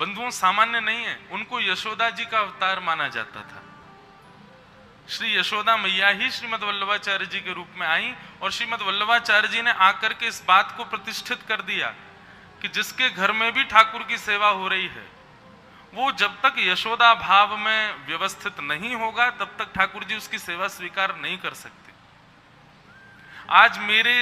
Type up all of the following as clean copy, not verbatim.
बंधुओं सामान्य नहीं है, उनको यशोदा जी का अवतार माना जाता था। श्री यशोदा मैया ही श्रीमद् वल्लभाचार्य जी के रूप में आई और श्रीमद् वल्लभाचार्य जी ने आकर के इस बात को प्रतिष्ठित कर दिया कि जिसके घर में भी ठाकुर की सेवा हो रही है वो जब तक यशोदा भाव में व्यवस्थित नहीं होगा तब तक ठाकुर जी उसकी सेवा स्वीकार नहीं कर सकते। आज मेरे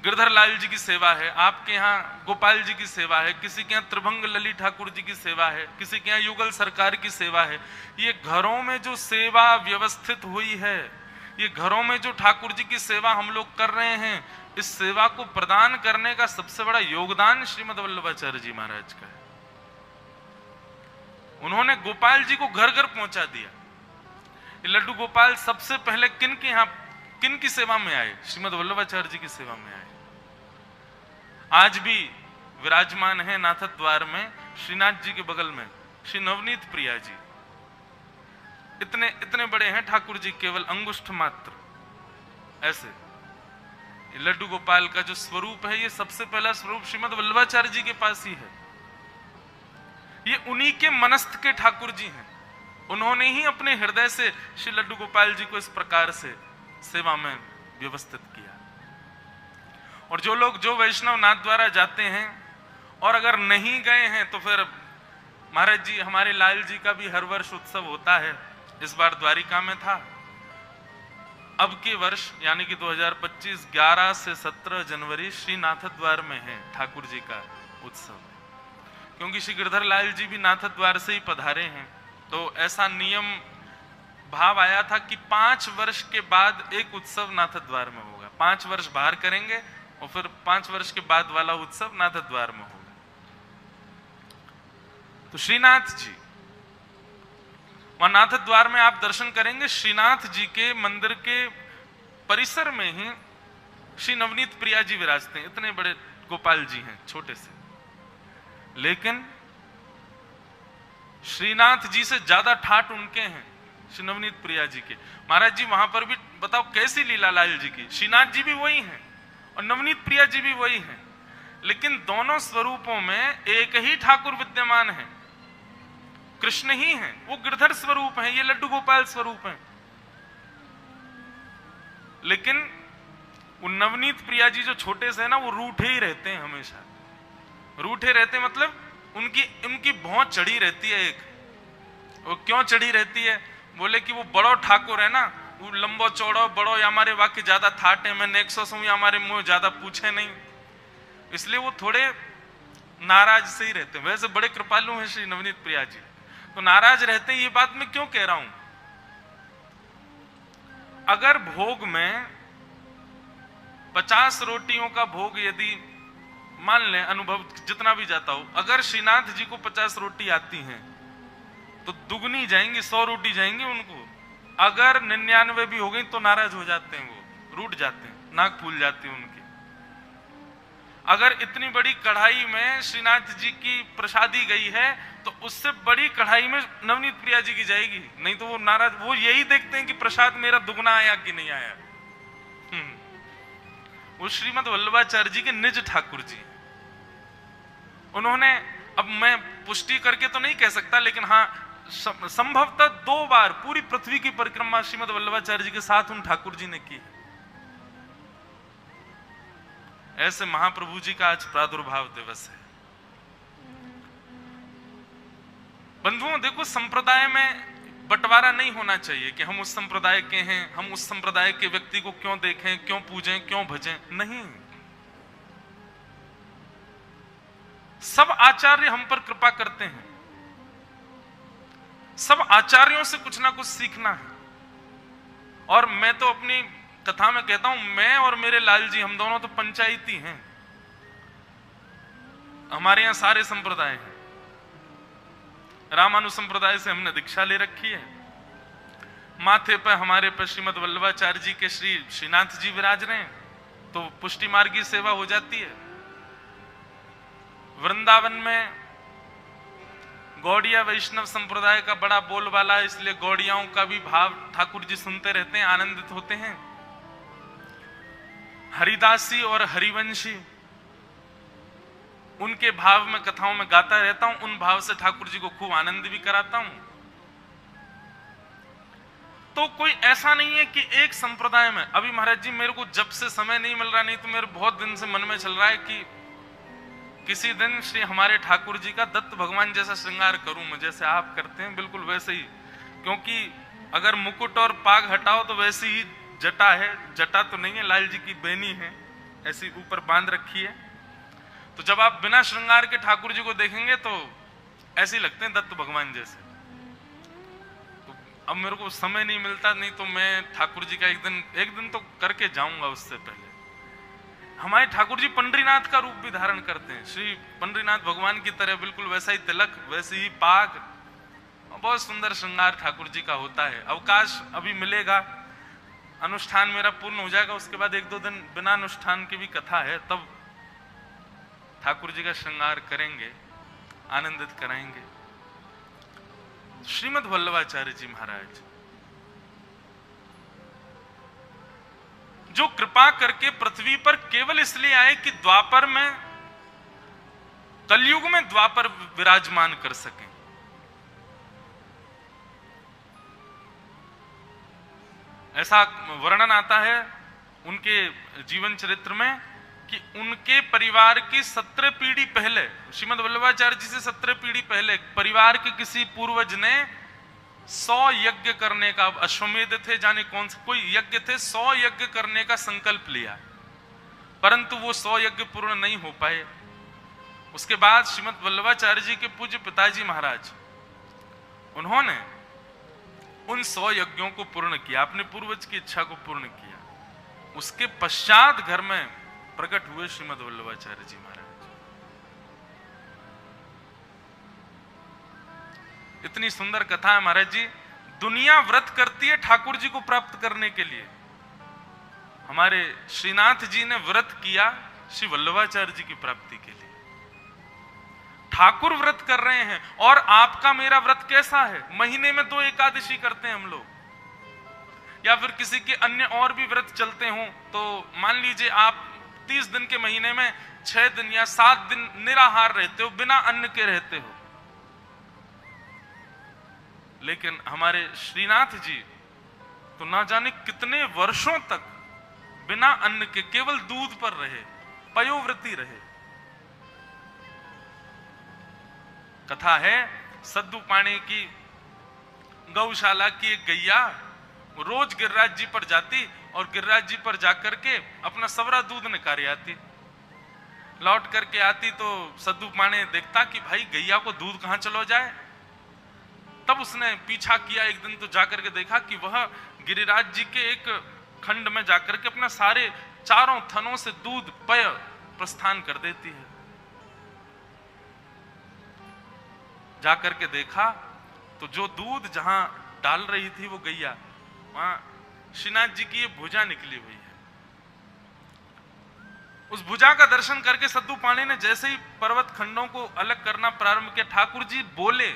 गिरधर लाल जी की सेवा है, आपके यहाँ गोपाल जी की सेवा है, किसी के यहाँ त्रिभंग ललित ठाकुर जी की सेवा है, किसी के यहाँ युगल सरकार की सेवा है। ये घरों में जो सेवा व्यवस्थित हुई है, ये घरों में जो ठाकुर जी की सेवा हम लोग कर रहे हैं, इस सेवा को प्रदान करने का सबसे बड़ा योगदान श्रीमद् वल्लभाचार्य जी महाराज का है। उन्होंने गोपाल जी को घर घर पहुंचा दिया। लड्डू गोपाल सबसे पहले किन की सेवा में आए? श्रीमद् वल्लभाचार्य जी की सेवा में आए। आज भी विराजमान है नाथद द्वार में, श्रीनाथ जी के बगल में श्री नवनीत प्रिया जी। इतने बड़े हैं ठाकुर जी, केवल अंगुष्ठ मात्र ऐसे। लड्डू गोपाल का जो स्वरूप है, ये सबसे पहला स्वरूप श्रीमद् वल्लभाचार्य जी के पास ही है। ये उन्हीं के मनस्थ के ठाकुर जी हैं। उन्होंने ही अपने हृदय से श्री लड्डू गोपाल जी को इस प्रकार से सेवा में व्यवस्थित किया। और जो लोग जो वैष्णव नाथ द्वारा जाते हैं और अगर नहीं गए हैं तो फिर महाराज जी, हमारे लाल जी का भी हर वर्ष उत्सव होता है। इस बार द्वारिका में था। अब के वर्ष यानी कि 2025 11 से 17 जनवरी श्री नाथ द्वार में है ठाकुर जी का उत्सव। क्योंकि श्री गिरधर लाल जी भी नाथ द्वार से ही पधारे हैं, तो ऐसा नियम भाव आया था कि 5 वर्ष के बाद एक उत्सव नाथ द्वार में होगा। 5 वर्ष बाहर करेंगे और फिर 5 वर्ष के बाद वाला उत्सव नाथ द्वार में होगा। तो श्रीनाथ जी, वहां नाथ द्वार में आप दर्शन करेंगे। श्रीनाथ जी के मंदिर के परिसर में ही श्री नवनीत प्रिया जी विराजते हैं। इतने बड़े गोपाल जी हैं, छोटे से, लेकिन श्रीनाथ जी से ज्यादा ठाट उनके हैं, श्री नवनीत प्रिया जी के। महाराज जी वहां पर भी बताओ कैसी लीला लाल जी की। श्रीनाथ जी भी वही हैं और नवनीत प्रिया जी भी वही हैं, लेकिन दोनों स्वरूपों में एक ही ठाकुर विद्यमान है, कृष्ण ही हैं। वो गिरधर स्वरूप हैं, ये लड्डू गोपाल स्वरूप हैं। लेकिन वो नवनीत प्रिया जी जो छोटे से है ना, वो रूठे ही रहते हैं, हमेशा रूठे रहते हैं। मतलब उनकी भौं चढ़ी रहती है एक। वो क्यों चढ़ी रहती है? बोले कि वो बड़ो ठाकुर है ना, वो लंबो चौड़ो बड़ो, या हमारे वाक्य ज्यादा ठाटे, मैंने 100 या हमारे मुंह ज्यादा पूछे नहीं, इसलिए वो थोड़े नाराज से ही रहते हैं। वैसे बड़े कृपालु हैं श्री नवनीत प्रिया जी, तो नाराज रहते हैं। ये बात मैं क्यों कह रहा हूं? अगर भोग में 50 रोटियों का भोग यदि मान लें, अनुभव जितना भी जाता हो, अगर श्रीनाथ जी को 50 रोटी आती हैं तो दुगनी जाएंगी, 100 रोटी जाएंगी उनको। अगर 99 भी हो गई तो नाराज हो जाते हैं, वो रूठ जाते हैं, नाक फूल जाती है उनकी। अगर इतनी बड़ी कढ़ाई में श्रीनाथ जी की प्रसादी गई है तो उससे बड़ी कढ़ाई में नवनीत प्रिया जी की जाएगी, नहीं तो वो नाराज। वो यही देखते हैं कि प्रसाद मेरा दुगना आया कि नहीं आया। वो श्रीमद् वल्लभाचार्य जी के निज ठाकुर जी। उन्होंने, अब मैं पुष्टि करके तो नहीं कह सकता, लेकिन हाँ संभवतः 2 बार पूरी पृथ्वी की परिक्रमा श्रीमद् वल्लभाचार्य जी के साथ उन ठाकुर जी ने की है। ऐसे महाप्रभु जी का आज प्रादुर्भाव दिवस है। बंधुओं देखो, संप्रदाय में बंटवारा नहीं होना चाहिए कि हम उस संप्रदाय के हैं, हम उस संप्रदाय के व्यक्ति को क्यों देखें, क्यों पूजें, क्यों भजें। नहीं, सब आचार्य हम पर कृपा करते हैं। सब आचार्यों से कुछ ना कुछ सीखना है। और मैं तो अपनी कथा में कहता हूं, मैं और मेरे लाल जी, हम दोनों तो पंचायती हैं। हमारे यहां सारे संप्रदाय हैं। रामानु संप्रदाय से हमने दीक्षा ले रखी है। माथे पर हमारे पर श्रीमद् वल्लभाचार्य जी के श्रीनाथ जी विराज रहे हैं, तो पुष्टि मार्ग की सेवा हो जाती है। वृंदावन में गौड़िया वैष्णव संप्रदाय का बड़ा बोलबाला है, इसलिए गौड़ियाओं का भी भाव ठाकुर जी सुनते रहते हैं, आनंदित होते हैं। हरिदासी और हरिवंशी उनके भाव में कथाओं में गाता रहता हूं, उन भाव से ठाकुर जी को खूब आनंद भी कराता हूं। तो कोई ऐसा नहीं है कि एक संप्रदाय में, अभी महाराज जी मेरे को जब से समय नहीं मिल रहा, नहीं तो मेरे बहुत दिन से मन में चल रहा है कि किसी दिन श्री हमारे ठाकुर जी का दत्त भगवान जैसा श्रृंगार करूं मैं, जैसे आप करते हैं बिल्कुल वैसे ही। क्योंकि अगर मुकुट और पाग हटाओ तो वैसी ही जटा है, जटा तो नहीं है, लाल जी की बेनी है, ऐसी ऊपर बांध रखी है। तो जब आप बिना श्रृंगार के ठाकुर जी को देखेंगे तो ऐसे ही लगते हैं दत्त भगवान जैसे। तो अब मेरे को समय नहीं मिलता, नहीं तो मैं ठाकुर जी का एक दिन तो करके जाऊंगा। उससे पहले हमारे ठाकुर जी पंडरीनाथ का रूप भी धारण करते हैं, श्री पंडरीनाथ भगवान की तरह, बिल्कुल वैसा ही तिलक, वैसे ही पाग, बहुत सुंदर श्रृंगार ठाकुर जी का होता है। अवकाश अभी मिलेगा, अनुष्ठान मेरा पूर्ण हो जाएगा, उसके बाद 1-2 दिन बिना अनुष्ठान की भी कथा है, तब ठाकुर जी का श्रृंगार करेंगे, आनंदित कराएंगे। श्रीमद् वल्लभाचार्य जी महाराज जो कृपा करके पृथ्वी पर केवल इसलिए आए कि द्वापर में, कलयुग में द्वापर विराजमान कर सकें। ऐसा वर्णन आता है उनके जीवन चरित्र में कि उनके परिवार की 17 पीढ़ी पहले, श्रीमद् वल्लभाचार्य जी से 17 पीढ़ी पहले, परिवार के किसी पूर्वज ने 100 यज्ञ करने का, अश्वमेध थे जाने कौन से कोई यज्ञ थे, 100 यज्ञ करने का संकल्प लिया, परंतु वो 100 यज्ञ पूर्ण नहीं हो पाए। उसके बाद श्रीमद् वल्लभाचार्य जी के पूज्य पिताजी महाराज, उन्होंने उन 100 यज्ञों को पूर्ण किया, अपने पूर्वज की इच्छा को पूर्ण किया। उसके पश्चात घर में प्रकट हुए श्रीमद् वल्लभाचार्य जी महाराज। इतनी सुंदर कथा है महाराज जी। दुनिया व्रत करती है ठाकुर जी को प्राप्त करने के लिए, हमारे श्रीनाथ जी ने व्रत किया श्री वल्लभाचार्य जी की प्राप्ति के लिए। ठाकुर व्रत कर रहे हैं, और आपका मेरा व्रत कैसा है? महीने में 2 एकादशी करते हैं हम लोग, या फिर किसी के अन्य और भी व्रत चलते हों, तो मान लीजिए आप 30 दिन के महीने में 6 दिन या 7 दिन निराहार रहते हो, बिना अन्न के रहते हो। लेकिन हमारे श्रीनाथ जी तो ना जाने कितने वर्षों तक बिना अन्न के केवल दूध पर रहे, पयोव्रती रहे। कथा है सद्दू पाणी की गौशाला की एक गैया रोज गिरिराज जी पर जाती और गिरिराज जी पर जाकर के अपना सवरा दूध निकाल आती। लौट करके आती तो सद्दू पाणी देखता कि भाई गैया को दूध कहां चलो जाए। तब उसने पीछा किया, एक दिन तो जाकर के देखा कि वह गिरिराज जी के एक खंड में जाकर के अपना सारे चारों थनों से दूध पय प्रस्थान कर देती है। जाकर के देखा तो जो दूध जहां डाल रही थी वो गैया, वहां श्रीनाथ जी की ये भुजा निकली हुई है। उस भुजा का दर्शन करके सद्दू पाणी ने जैसे ही पर्वत खंडों को अलग करना प्रारंभ किया, ठाकुर जी बोले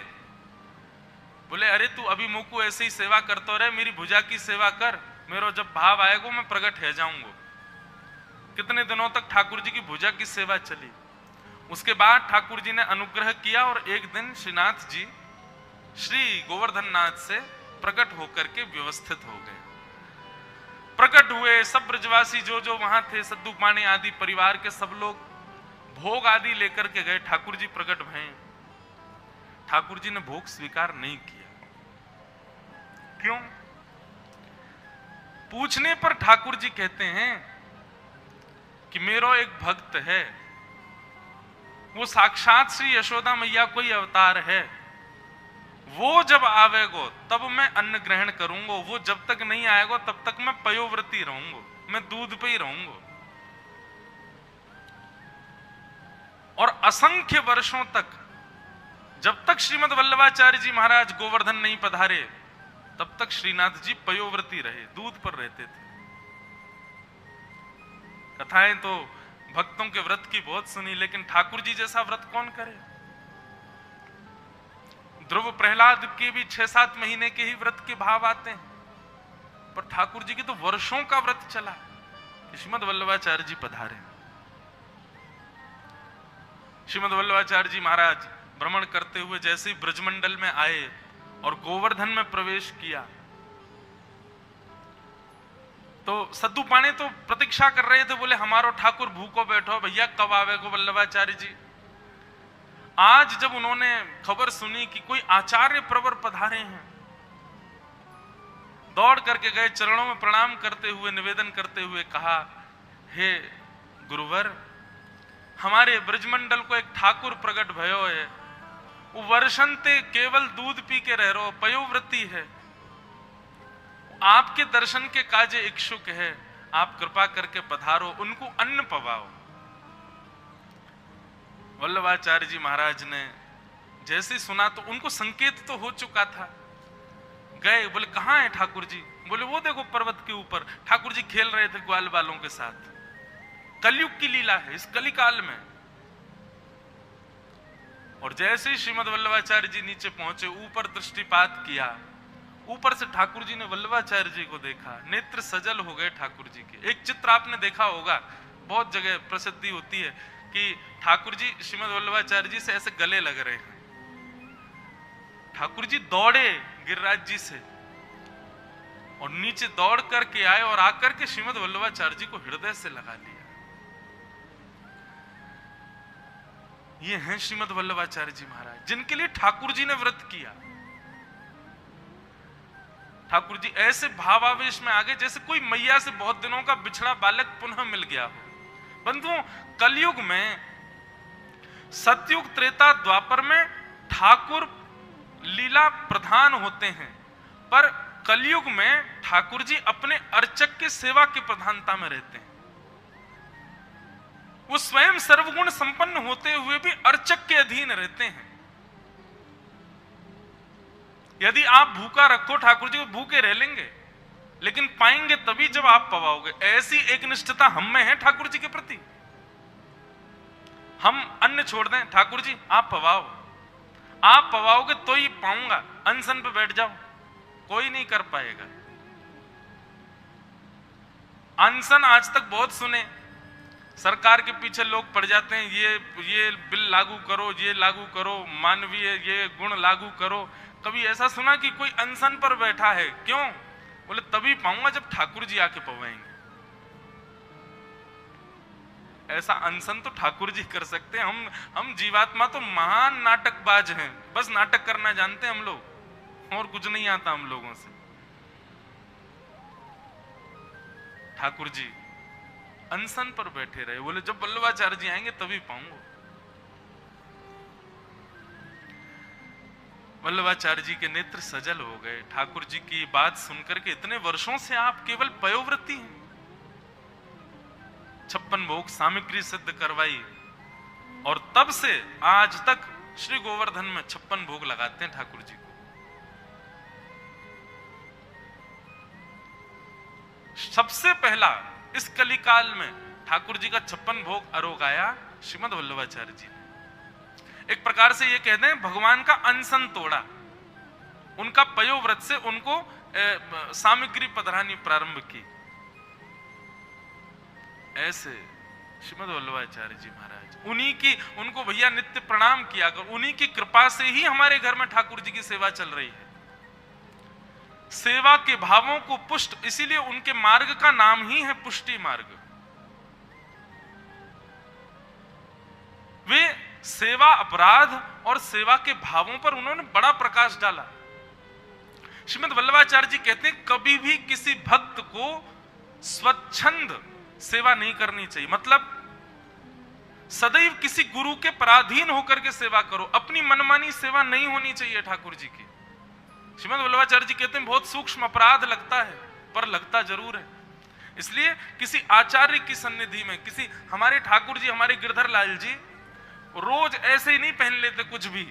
अरे तू अभी मुझको ऐसे ही सेवा करता रहे, मेरी भुजा की सेवा कर, मेरा जब भाव आएगा मैं प्रकट है जाऊंगा। कितने दिनों तक ठाकुर जी की भुजा की सेवा चली। उसके बाद ठाकुर जी ने अनुग्रह किया और एक दिन श्रीनाथ जी श्री गोवर्धन नाथ से प्रकट होकर के व्यवस्थित हो गए। प्रकट हुए, सब ब्रजवासी जो जो वहां थे, सद्दू पाणी आदि परिवार के सब लोग भोग आदि लेकर के गए। ठाकुर जी प्रकट भये। ठाकुर जी ने भोग स्वीकार नहीं किया। क्यों? पूछने पर ठाकुर जी कहते हैं कि मेरा एक भक्त है, वो साक्षात श्री यशोदा मैया कोई अवतार है, वो जब आवेगो तब मैं अन्न ग्रहण करूंगा, वो जब तक नहीं आएगा तब तक मैं पयोव्रती रहूंगा, मैं दूध पे ही रहूंगा। और असंख्य वर्षों तक, जब तक श्रीमद् वल्लभाचार्य जी महाराज गोवर्धन नहीं पधारे, तब तक श्रीनाथ जी पयोव्रती रहे, दूध पर रहते थे। कथाएं तो भक्तों के व्रत की बहुत सुनी, लेकिन ठाकुर जी जैसा व्रत कौन करे? ध्रुव प्रहलाद के भी 6-7 महीने के ही व्रत के भाव आते हैं, पर ठाकुर जी की तो वर्षों का व्रत चला। श्रीमद् वल्लभाचार्य जी पधारे। श्रीमद वल्लभाचार्य जी महाराज भ्रमण करते हुए जैसे ही ब्रजमंडल में आए और गोवर्धन में प्रवेश किया तो सद्दू पाणे तो प्रतीक्षा कर रहे थे, बोले हमारो ठाकुर भूखो बैठो भैया, कब आवे को वल्लभाचार्य जी। आज जब उन्होंने खबर सुनी कि कोई आचार्य प्रवर पधारे हैं, दौड़ करके गए, चरणों में प्रणाम करते हुए निवेदन करते हुए कहा, हे गुरुवर, हमारे ब्रजमंडल को एक ठाकुर प्रकट भयो है, वो वर्षंते केवल दूध पी के रह रो, पयोवृत्ति है, आपके दर्शन के काजे इच्छुक है, आप कृपा करके पधारो, उनको अन्न पवाओ। वल्लभाचार्य जी महाराज ने जैसे सुना तो उनको संकेत तो हो चुका था, गए, बोले कहां है ठाकुर जी? बोले वो देखो पर्वत के ऊपर ठाकुर जी खेल रहे थे ग्वाल बालों के साथ। कलयुग की लीला है इस कलिकाल में। और जैसे ही श्रीमद वल्लभाचार्य जी नीचे पहुंचे, ऊपर दृष्टिपात किया, ऊपर से ठाकुर जी ने वल्लभाचार्य जी को देखा, नेत्र सजल हो गए ठाकुर जी के। एक चित्र आपने देखा होगा, बहुत जगह प्रसिद्धि होती है कि ठाकुर जी श्रीमद वल्लभाचार्य जी से ऐसे गले लग रहे हैं। ठाकुर जी दौड़े गिरिराज जी से और नीचे दौड़ करके आए और आकर के श्रीमद वल्लभाचार्य जी को हृदय से लगा लिया। ये हैं श्रीमद वल्लभाचार्य जी महाराज, जिनके लिए ठाकुर जी ने व्रत किया। ठाकुर जी ऐसे भावावेश में आ गए जैसे कोई मैया से बहुत दिनों का बिछड़ा बालक पुनः मिल गया हो। बंधुओं, कलयुग में, सतयुग, त्रेता, द्वापर में ठाकुर लीला प्रधान होते हैं, पर कलयुग में ठाकुर जी अपने अर्चक के सेवा की प्रधानता में रहते हैं। वो स्वयं सर्वगुण संपन्न होते हुए भी अर्चक के अधीन रहते हैं। यदि आप भूखा रखो ठाकुर जी को, भूखे रह लेंगे, लेकिन पाएंगे तभी जब आप पवाओगे। ऐसी एक निष्ठता हम में है ठाकुर जी के प्रति। हम अन्न छोड़ दें, ठाकुर जी आप पवाओ, आप पवाओगे तो ही पाऊंगा, अनशन पे बैठ जाओ, कोई नहीं कर पाएगा। अनशन आज तक बहुत सुने, सरकार के पीछे लोग पड़ जाते हैं, ये बिल लागू करो, ये लागू करो, मानवीय ये गुण लागू करो। कभी ऐसा सुना कि कोई अनशन पर बैठा है? क्यों? बोले तभी पाऊंगा जब ठाकुर जी आके पवाएंगे। ऐसा अनशन तो ठाकुर जी कर सकते हैं। हम जीवात्मा तो महान नाटकबाज हैं, बस नाटक करना जानते हैं हम लोग, और कुछ नहीं आता हम लोगों से। ठाकुर जी अनशन पर बैठे रहे, बोले जब वल्लभाचार्य जी आएंगे तभी पाऊंगा। वल्लभाचार्य जी के नेत्र सजल हो गए। ठाकुर जी की बात सुनकर के, इतने वर्षों से आप केवल पयोव्रती हैं, 56 भोग सामग्री सिद्ध करवाई, और तब से आज तक श्री गोवर्धन में 56 भोग लगाते हैं ठाकुर जी को। सबसे पहला इस कलिकाल में ठाकुर जी का 56 भोग आरोगाया श्रीमद वल्लभाचार्य जी ने। एक प्रकार से ये कहते हैं भगवान का अनशन तोड़ा, उनका पयोव्रत से उनको सामग्री पधरानी प्रारंभ की। ऐसे श्रीमद वल्लभाचार्य जी महाराज, उनको भैया नित्य प्रणाम किया कर, उन्हीं की कृपा से ही हमारे घर में ठाकुर जी की सेवा चल रही है। सेवा के भावों को पुष्ट, इसीलिए उनके मार्ग का नाम ही है पुष्टि मार्ग। वे सेवा अपराध और सेवा के भावों पर उन्होंने बड़ा प्रकाश डाला। श्रीमद वल्लभाचार्य जी कहते हैं कभी भी किसी भक्त को स्वच्छंद सेवा नहीं करनी चाहिए, मतलब सदैव किसी गुरु के पराधीन होकर के सेवा करो, अपनी मनमानी सेवा नहीं होनी चाहिए ठाकुर जी की। श्रीमद वल्लभाचार्य जी कहते हैं बहुत सूक्ष्म अपराध लगता है, पर लगता जरूर है। इसलिए किसी आचार्य की सन्निधि में, किसी हमारे ठाकुर जी, हमारे गिरधर लाल जी रोज ऐसे ही नहीं पहन लेते कुछ भी,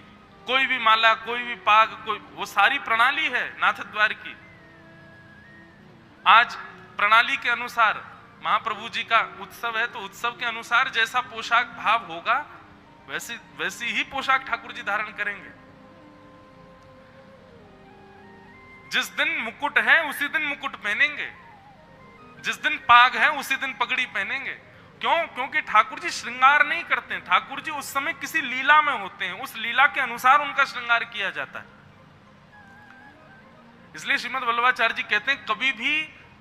कोई भी माला, कोई भी पाग, कोई, वो सारी प्रणाली है नाथ द्वार की। आज प्रणाली के अनुसार महाप्रभु जी का उत्सव है, तो उत्सव के अनुसार जैसा पोशाक भाव होगा वैसी ही पोशाक ठाकुर जी धारण करेंगे। जिस दिन मुकुट है उसी दिन मुकुट पहनेंगे, जिस दिन पाग है उसी दिन पगड़ी पहनेंगे। क्यों? क्योंकि ठाकुर जी श्रृंगार नहीं करते हैं, ठाकुर जी उस समय किसी लीला में होते हैं, उस लीला के अनुसार उनका श्रृंगार किया जाता है। इसलिए श्रीमद् वल्लभाचार्य जी कहते हैं कभी भी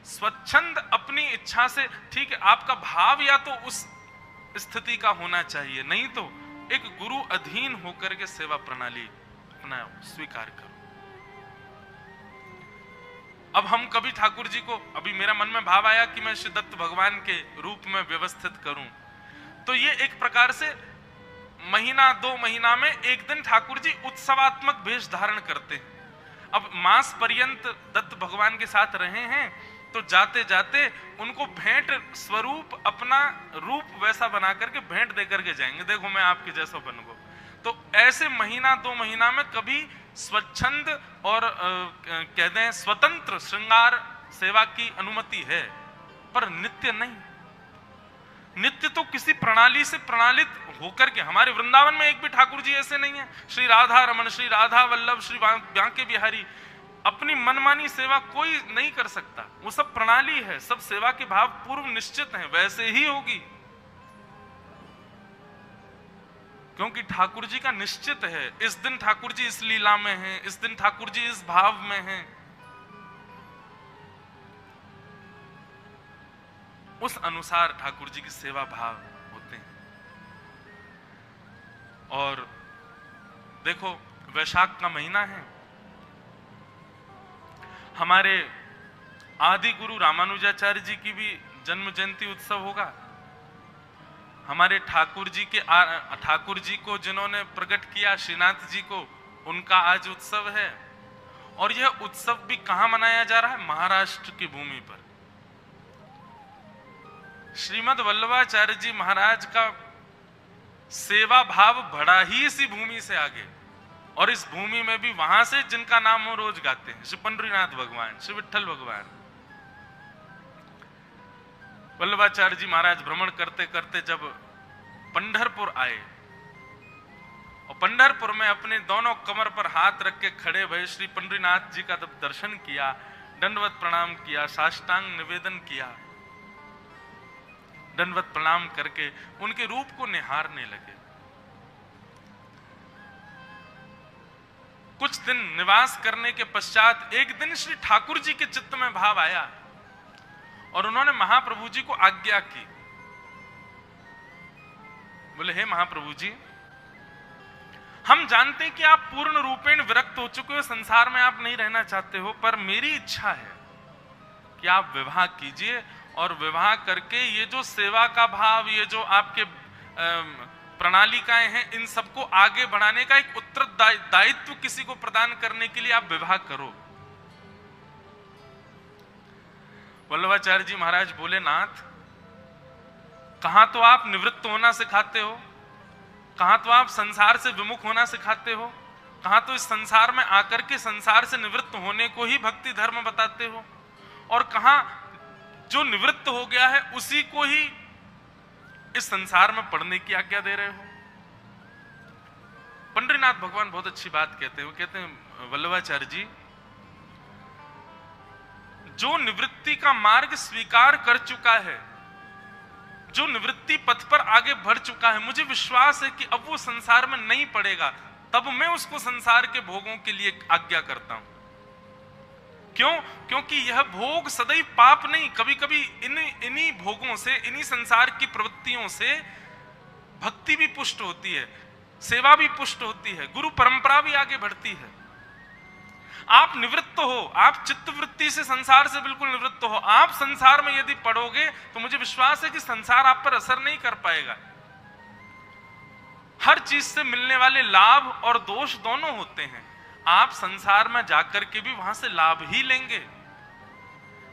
स्वच्छंद अपनी इच्छा से, ठीक है, आपका भाव या तो उस स्थिति का होना चाहिए, नहीं तो एक गुरु अधीन होकर के सेवा प्रणाली अपना स्वीकार करो। अब हम कभी ठाकुर जी को, अभी मेरा मन में भाव आया कि मैं श्री दत्त भगवान के रूप में व्यवस्थित करूं, तो ये एक प्रकार से महीना 2 महीना में एक दिन ठाकुर जी उत्सवात्मक वेश धारण करते हैं। अब मास पर्यंत दत्त भगवान के साथ रहे हैं, तो जाते जाते उनको भेंट स्वरूप अपना रूप वैसा बना करके भेंट दे करके जाएंगे, देखो मैं आपके जैसा बन गो। तो ऐसे महीना 2 महीना में कभी स्वच्छंद और कह दें स्वतंत्र श्रृंगार सेवा की अनुमति है, पर नित्य नहीं। नित्य तो किसी प्रणाली से प्रणालित होकर के, हमारे वृंदावन में एक भी ठाकुर जी ऐसे नहीं है, श्री राधा रमन, श्री राधा वल्लभ, श्री बांके बिहारी, अपनी मनमानी सेवा कोई नहीं कर सकता। वो सब प्रणाली है, सब सेवा के भाव पूर्व निश्चित हैं, वैसे ही होगी, क्योंकि ठाकुर जी का निश्चित है, इस दिन ठाकुर जी इस लीला में हैं, इस दिन ठाकुर जी इस भाव में हैं। उस अनुसार ठाकुर जी की सेवा भाव होते हैं। और देखो वैशाख का महीना है, हमारे आदि गुरु रामानुजाचार्य जी की भी जन्म जयंती उत्सव होगा। हमारे ठाकुर जी को जिन्होंने प्रकट किया, श्रीनाथ जी को, उनका आज उत्सव है। और यह उत्सव भी कहां मनाया जा रहा है? महाराष्ट्र की भूमि पर। श्रीमद् वल्लभाचार्य जी महाराज का सेवा भाव बढ़ा ही इसी भूमि से आगे, और इस भूमि में भी वहां से जिनका नाम वो रोज गाते हैं, श्री पंडरीनाथ भगवान, श्री विठल भगवान। वल्लभाचार्य जी महाराज भ्रमण करते करते जब पंढरपुर आए, और पंढरपुर में अपने दोनों कमर पर हाथ रख के खड़े भये श्री पंडरीनाथ जी का जब दर्शन किया, दंडवत प्रणाम किया, साष्टांग निवेदन किया, दंडवत प्रणाम करके उनके रूप को निहारने लगे। कुछ दिन निवास करने के पश्चात एक दिन श्री ठाकुर जी के चित्त में भाव आया, और उन्होंने महाप्रभु जी को आज्ञा की। बोले, हे महाप्रभु जी, हम जानते हैं कि आप पूर्ण रूपेण विरक्त हो चुके हो, संसार में आप नहीं रहना चाहते हो, पर मेरी इच्छा है कि आप विवाह कीजिए, और विवाह करके ये जो सेवा का भाव, ये जो आपके प्रणालिकाएं हैं, इन सबको आगे बढ़ाने का एक उत्तरदायित्व किसी को प्रदान करने के लिए आप विवाह करो। वल्लभाचार्य जी महाराज बोले, नाथ, कहां तो आप निवृत्त होना सिखाते हो, कहां तो आप संसार से विमुख होना सिखाते हो, कहां तो इस संसार में आकर के संसार से निवृत्त होने को ही भक्ति धर्म बताते हो, और कहां जो निवृत्त हो गया है उसी को ही इस संसार में पढ़ने की आज्ञा दे रहे हो। पंडरीनाथ भगवान बहुत अच्छी बात कहते हैं, वो कहते हैं, वल्लभाचार्य जी, जो निवृत्ति का मार्ग स्वीकार कर चुका है, जो निवृत्ति पथ पर आगे बढ़ चुका है, मुझे विश्वास है कि अब वो संसार में नहीं पड़ेगा, तब मैं उसको संसार के भोगों के लिए आज्ञा करता हूं। क्यों? क्योंकि यह भोग सदैव पाप नहीं, कभी कभी इन्हीं भोगों से, इन्हीं संसार की प्रवृत्तियों से भक्ति भी पुष्ट होती है, सेवा भी पुष्ट होती है, गुरु परंपरा भी आगे बढ़ती है। आप निवृत्त हो, आप चित्तवृत्ति से, संसार से बिल्कुल निवृत्त हो, आप संसार में यदि पड़ोगे तो मुझे विश्वास है कि संसार आप पर असर नहीं कर पाएगा। हर चीज से मिलने वाले लाभ और दोष दोनों होते हैं, आप संसार में जाकर के भी वहां से लाभ ही लेंगे।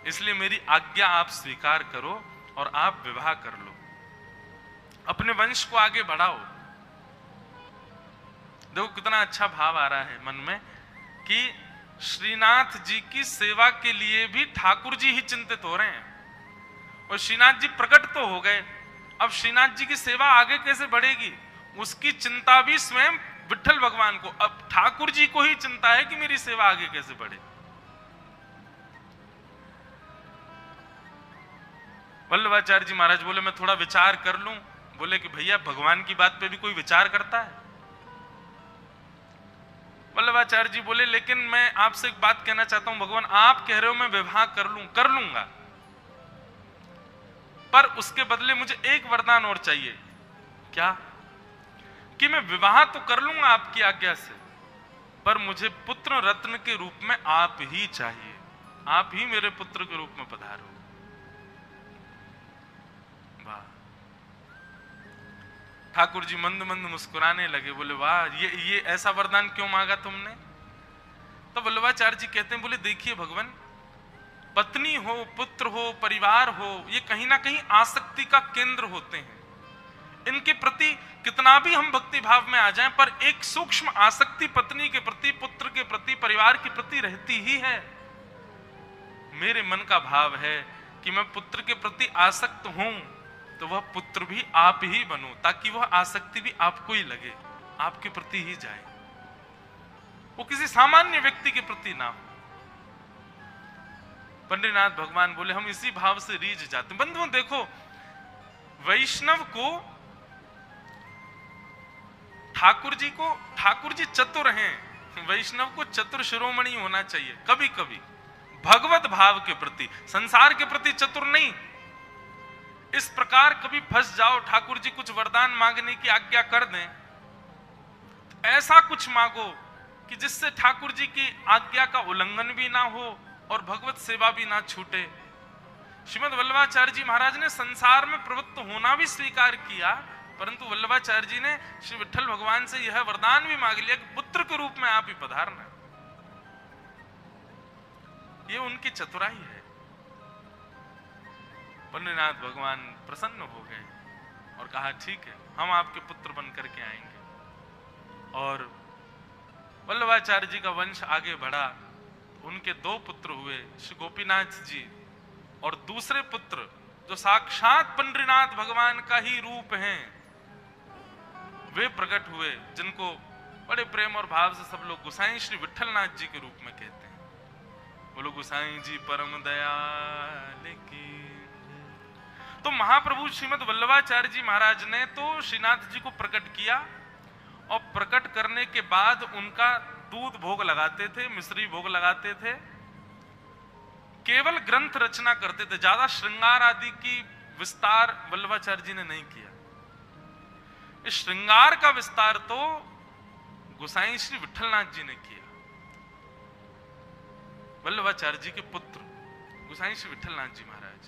इसलिए मेरी आज्ञा आप स्वीकार करो और आप विवाह कर लो, अपने वंश को आगे बढ़ाओ। देखो कितना अच्छा भाव आ रहा है मन में कि श्रीनाथ जी की सेवा के लिए भी ठाकुर जी ही चिंतित हो रहे हैं, और श्रीनाथ जी प्रकट तो हो गए, अब श्रीनाथ जी की सेवा आगे कैसे बढ़ेगी, उसकी चिंता भी स्वयं विठल भगवान को, अब ठाकुर जी को ही चिंता है कि मेरी सेवा आगे कैसे बढ़े। वल्लभाचार्य जी महाराज बोले मैं थोड़ा विचार कर लूं। बोले कि भैया भगवान की बात पे भी कोई विचार करता है? वल्लभाचार्य जी बोले लेकिन मैं आपसे एक बात कहना चाहता हूं, भगवान आप कह रहे हो मैं विवाह कर लूंगा, पर उसके बदले मुझे एक वरदान और चाहिए। क्या? कि मैं विवाह तो कर लूंगा आपकी आज्ञा से, पर मुझे पुत्र रत्न के रूप में आप ही चाहिए, आप ही मेरे पुत्र के रूप में पधारो। वाह! ठाकुर जी मंद मंद मुस्कुराने लगे, बोले वाह ये ऐसा वरदान क्यों मांगा तुमने? तो वल्लभाचार्य जी कहते हैं, बोले देखिए भगवान, पत्नी हो, पुत्र हो, परिवार हो, ये कहीं ना कहीं आसक्ति का केंद्र होते हैं। इनके प्रति कितना भी हम भक्ति भाव में आ जाएं, पर एक सूक्ष्म आसक्ति पत्नी के प्रति, पुत्र के प्रति, परिवार के प्रति रहती ही है। मेरे मन का भाव है कि मैं पुत्र के प्रति आसक्त हूं, तो वह पुत्र भी आप ही बनो, ताकि वह आसक्ति भी आपको ही लगे, आपके प्रति ही जाए, वो किसी सामान्य व्यक्ति के प्रति ना हो। पंडितनाथ भगवान बोले हम इसी भाव से रीझ जाते। बंधुओं देखो, वैष्णव को ठाकुर जी चतुर हैं, वैष्णव को चतुर शिरोमणि होना चाहिए। कभी कभी भगवत भाव के प्रति, संसार के प्रति चतुर नहीं। इस प्रकार कभी फंस जाओ, ठाकुर जी कुछ वरदान मांगने की आज्ञा कर दें, तो ऐसा कुछ मांगो कि जिससे ठाकुर जी की आज्ञा का उल्लंघन भी ना हो और भगवत सेवा भी ना छूटे। श्रीमद वल्लभाचार्य जी महाराज ने संसार में प्रवृत्त होना भी स्वीकार किया, परंतु वल्लभाचार्य जी ने श्री विठ्ठल भगवान से यह वरदान भी मांग लिया कि पुत्र के रूप में आप ही पधारना। ये उनकी चतुराई है। पंडितनाथ भगवान प्रसन्न हो गए और कहा ठीक है, हम आपके पुत्र बन करके आएंगे। और वल्लभाचार्य जी का वंश आगे बढ़ा। उनके दो पुत्र हुए, श्री गोपीनाथ जी और दूसरे पुत्र जो साक्षात पंडितनाथ भगवान का ही रूप हैं, वे प्रकट हुए, जिनको बड़े प्रेम और भाव से सब लोग गोसाई श्री विठ्ठलनाथ जी के रूप में कहते हैं। बोलो गोसाई जी परम दयाल की। तो महाप्रभु श्रीमद वल्लभाचार्य जी महाराज ने तो श्रीनाथ जी को प्रकट किया, और प्रकट करने के बाद उनका दूध भोग लगाते थे, मिश्री भोग लगाते थे, केवल ग्रंथ रचना करते थे। ज्यादा श्रृंगार आदि की विस्तार वल्लभाचार्य जी ने नहीं किया। इस श्रृंगार का विस्तार तो गोसाई श्री विठ्ठलनाथ जी ने किया। वल्लभाचार्य जी के पुत्र गोसाई श्री विठ्ठलनाथ जी महाराज,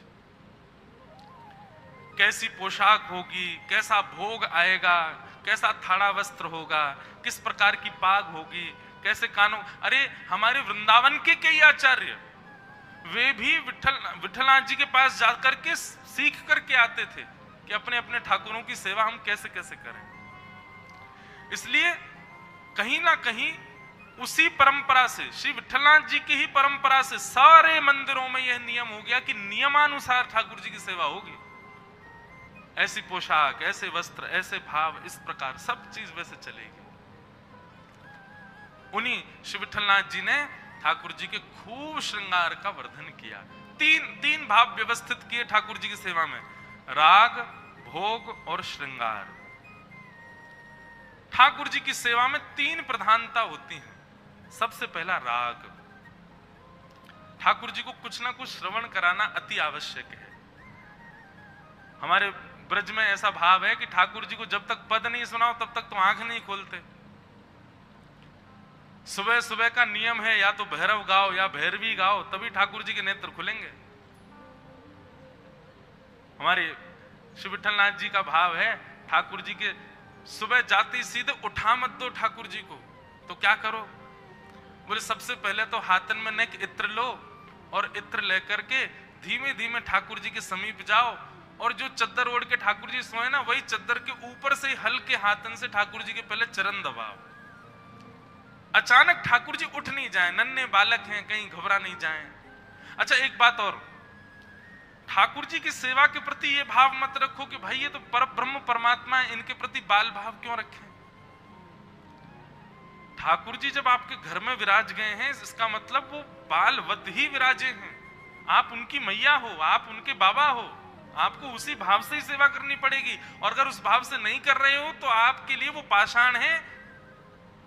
कैसी पोशाक होगी, कैसा भोग आएगा, कैसा थाड़ा वस्त्र होगा, किस प्रकार की पाग होगी, कैसे कानों। अरे हमारे वृंदावन के कई आचार्य वे भी विठ्ठलनाथ जी के पास जाकर के सीख करके आते थे कि अपने अपने ठाकुरों की सेवा हम कैसे कैसे करें। इसलिए कहीं ना कहीं उसी परंपरा से, श्री विठ्ठलनाथ जी की ही परंपरा से सारे मंदिरों में यह नियम हो गया कि नियमानुसार ठाकुर जी की सेवा होगी। ऐसी पोशाक, ऐसे वस्त्र, ऐसे भाव, इस प्रकार सब चीज वैसे चलेगी। उन्हीं श्री विठ्ठलनाथ जी ने ठाकुर जी के खूब श्रृंगार का वर्धन किया। तीन भाव व्यवस्थित किए ठाकुर जी की सेवा में, राग, भोग और श्रृंगार। ठाकुर जी की सेवा में तीन प्रधानता होती हैं। सबसे पहला राग। ठाकुर जी को कुछ ना कुछ श्रवण कराना अति आवश्यक है। हमारे ब्रज में ऐसा भाव है कि ठाकुर जी को जब तक पद नहीं सुनाओ तब तक तो आंख नहीं खोलते। सुबह सुबह का नियम है, या तो भैरव गाओ या भैरवी गाओ, तभी ठाकुर जी के नेत्र खुलेंगे। हमारे श्री विठ्ठलनाथ जी का भाव है, ठाकुर जी के सुबह जाते ही सीधे उठा मत दो ठाकुर जी को। तो क्या करो? बोले सबसे पहले तो हाथन में नेक इत्र लो, और इत्र लेकर के धीमे धीमे ठाकुर जी के समीप जाओ, और जो चद्दर ओढ़ के ठाकुर जी सोए ना, वही चद्दर के ऊपर से हल्के हाथन से ठाकुर जी के पहले चरण दबाओ। अचानक ठाकुर जी उठ नहीं जाए, नन्हे बालक हैं, कहीं घबरा नहीं जाए। अच्छा एक बात और, ठाकुर जी की सेवा के प्रति ये भाव मत रखो कि भाई ये तो परब्रह्म परमात्मा है, इनके प्रति बाल भाव क्यों रखें। ठाकुर जी जब आपके घर में विराज गए हैं, इसका मतलब वो बालवत ही विराजे हैं। आप उनकी मैया हो, आप उनके बाबा हो। आपको उसी भाव से ही सेवा करनी पड़ेगी। और अगर उस भाव से नहीं कर रहे हो तो आपके लिए वो पाषाण है,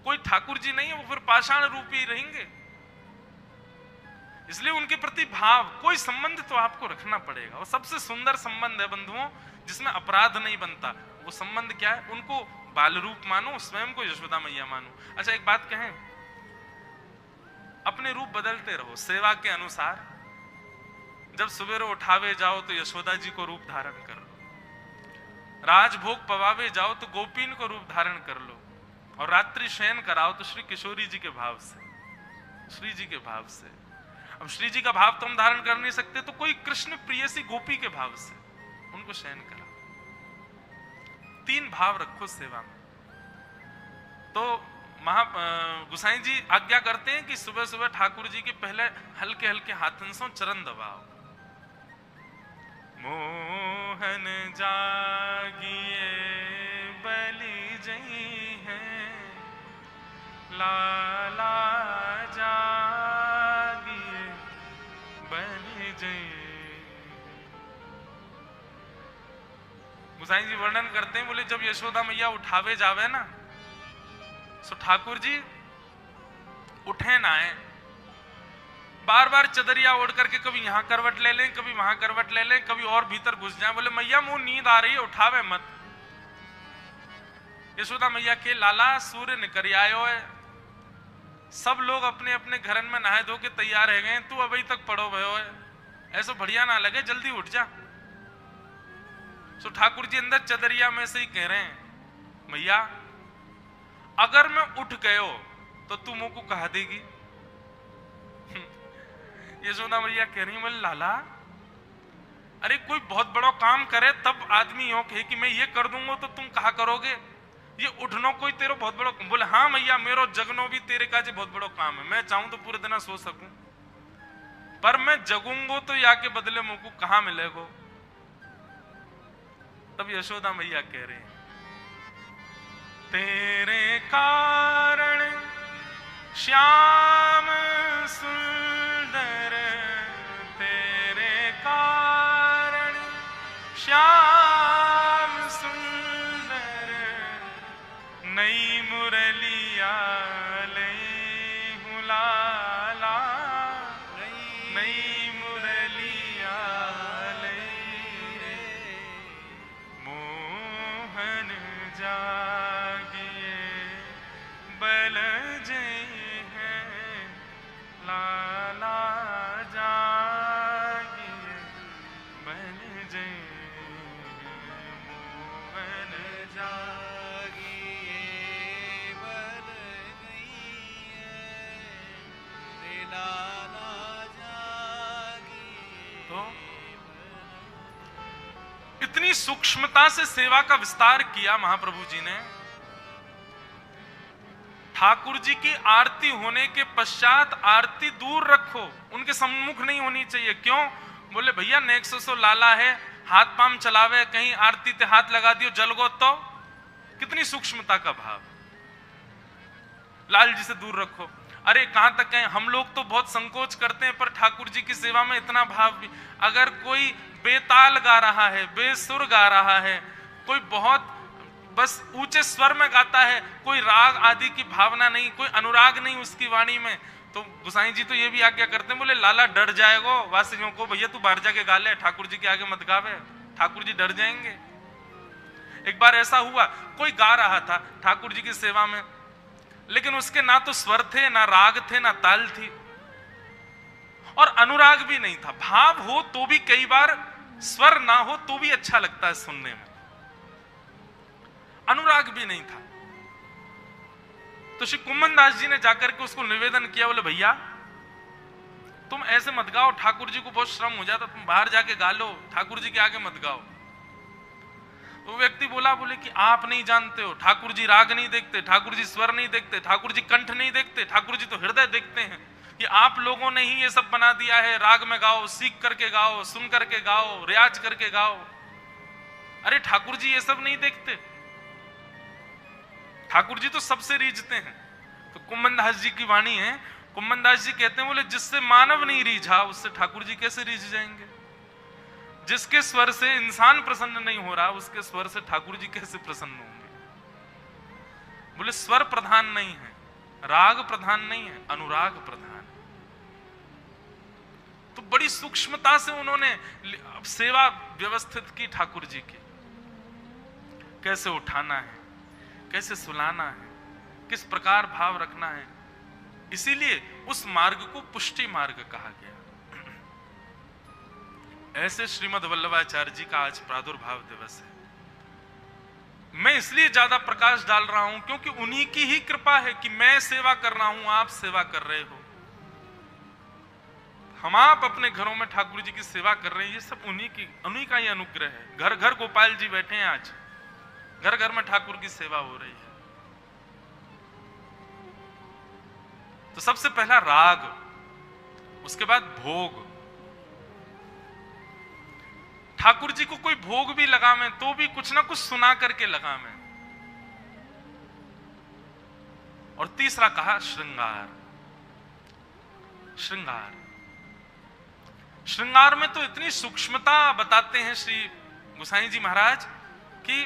कोई ठाकुर जी नहीं है, वो फिर पाषाण रूपी रहेंगे। इसलिए उनके प्रति भाव, कोई संबंध तो आपको रखना पड़ेगा। और सबसे सुंदर संबंध है बंधुओं जिसमें अपराध नहीं बनता। वो संबंध क्या है? उनको बाल रूप मानो, स्वयं को यशोदा मैया मानो। अच्छा एक बात कहें, अपने रूप बदलते रहो सेवा के अनुसार। जब सवेरे उठावे जाओ तो यशोदा जी को रूप धारण कर लो, राजभोग पवावे जाओ तो गोपीन को रूप धारण कर लो, और रात्रि शयन कराओ तो श्री किशोरी जी के भाव से, श्री जी के भाव से। अब श्री जी का भाव तो हम धारण कर नहीं सकते, तो कोई कृष्ण प्रियसी गोपी के भाव से उनको शयन कराओ। 3 भाव रखो सेवा में। तो गोसाई जी आज्ञा करते हैं कि सुबह सुबह ठाकुर जी के पहले हल्के हल्के हाथन से चरण दबाओ। मोहन जागिए बलि जई है, लाला जागिए बलि जई। गोसाई जी वर्णन करते हैं, बोले जब यशोदा मैया उठावे जावे ना, सो ठाकुर जी उठे ना है, बार बार चदरिया ओढ़ करके कभी यहां करवट ले लें, कभी वहां करवट ले लें, कभी और भीतर घुस जाए। बोले मैया मुंह नींद आ रही है, उठावे मत। यशोदा मैया के लाला सूर्य निकल आयो है, सब लोग अपने अपने घरन में नहाए धो के तैयार रह गए, तू अभी तक पड़ो भयो है, ऐसा बढ़िया ना लगे, जल्दी उठ जा। सो ठाकुर जी अंदर चदरिया में से ही कह रहे हैं, मैया अगर मैं उठ गयो तो तू मुंह को कहा देगी। यशोदा मैया कह रही, बोले लाला अरे कोई बहुत बड़ा काम करे तब आदमी यो कहे कि मैं ये कर दूंगा तो तुम कहा करोगे, ये उठनो कोई तेरो बहुत बड़ा। बोले हाँ मैया मेरो जगनो भी तेरे का बहुत बड़ा काम है, मैं चाहूं तो पूरे दिन सो सकूं, पर मैं जगूंगो तो या के बदले मुंह को कहा मिलेगो। तब यशोदा मैया कह रहे हैं, तेरे कारण श्याम सुंदर, तेरे कारण श्याम सुंदर, नई मुरलिया लई हूं लाला, नई मुरलिया लई मोहन जागिए बल जय है, लाला जागिए बल जय, मोहन जागिए बल जय है, लाला जागिए। तो इतनी सूक्ष्मता से सेवा का विस्तार किया महाप्रभु जी ने। ठाकुर जी की आरती होने के पश्चात आरती दूर रखो, उनके सम्मुख नहीं होनी चाहिए। क्यों? बोले भैया नेक्सो सो लाला है, हाथ पाम चलावे, कहीं आरती ते हाथ लगा दियो जलगो तो। कितनी सूक्ष्मता का भाव, लाल जी से दूर रखो। अरे कहां तक कहें, हम लोग तो बहुत संकोच करते हैं, पर ठाकुर जी की सेवा में इतना भाव भी। अगर कोई बेताल गा रहा है, बेसुर गा रहा है, कोई बहुत बस ऊंचे स्वर में गाता है, कोई राग आदि की भावना नहीं, कोई अनुराग नहीं उसकी वाणी में, तो गोसाई जी तो ये भी आज्ञा करते हैं, बोले लाला डर जाएगो वासियों को, भैया तू बाहर जाके गा ले, ठाकुर जी के आगे मत गावे, ठाकुर जी डर जाएंगे। एक बार ऐसा हुआ, कोई गा रहा था ठाकुर जी की सेवा में, लेकिन उसके ना तो स्वर थे, ना राग थे, ना ताल थी, और अनुराग भी नहीं था। भाव हो तो भी कई बार स्वर ना हो तो भी अच्छा लगता है सुनने में, अनुराग भी नहीं था। तो श्री कुम्मन दास जी ने जाकर के उसको निवेदन किया, बोले भैया तुम ऐसे मत गाओ, ठाकुर जी को बहुत श्रम हो जाता, तुम बाहर जाके गा लो, ठाकुर जी के आगे मत गाओ। तो व्यक्ति बोला, बोले कि आप नहीं जानते हो, ठाकुर जी राग नहीं देखते, ठाकुर जी स्वर नहीं देखते, ठाकुर जी कंठ नहीं देखते, ठाकुर जी तो हृदय देखते हैं। कि आप लोगों ने ही ये सब बना दिया है, राग में गाओ, सीख करके गाओ, सुन करके गाओ, रियाज करके गाओ। अरे ठाकुर जी ये सब नहीं देखते, ठाकुर जी तो सबसे रीझते हैं। तो कुम्मन दास जी की वाणी है, कुम्मन दास जी कहते हैं, बोले जिससे मानव नहीं रीझा उससे ठाकुर जी कैसे रीझ जाएंगे। जिसके स्वर से इंसान प्रसन्न नहीं हो रहा, उसके स्वर से ठाकुर जी कैसे प्रसन्न होंगे? बोले स्वर प्रधान नहीं है, राग प्रधान नहीं है, अनुराग प्रधान है। तो बड़ी सूक्ष्मता से उन्होंने सेवा व्यवस्थित की ठाकुर जी की, कैसे उठाना है, कैसे सुलाना है, किस प्रकार भाव रखना है। इसीलिए उस मार्ग को पुष्टि मार्ग कहा गया। ऐसे श्रीमद् वल्लभाचार्य जी का आज प्रादुर्भाव दिवस है। मैं इसलिए ज्यादा प्रकाश डाल रहा हूं क्योंकि उन्हीं की ही कृपा है कि मैं सेवा कर रहा हूं, आप सेवा कर रहे हो, हम आप अपने घरों में ठाकुर जी की सेवा कर रहे हैं। ये सब उन्हीं का ही अनुग्रह है। घर घर गोपाल जी बैठे हैं, आज घर घर में ठाकुर की सेवा हो रही है। तो सबसे पहला राग, उसके बाद भोग। ठाकुर जी को कोई भोग भी लगावे तो भी कुछ ना कुछ सुना करके लगावे। और तीसरा कहा श्रृंगार। श्रृंगार, श्रृंगार में तो इतनी सूक्ष्मता बताते हैं श्री गोसाई जी महाराज कि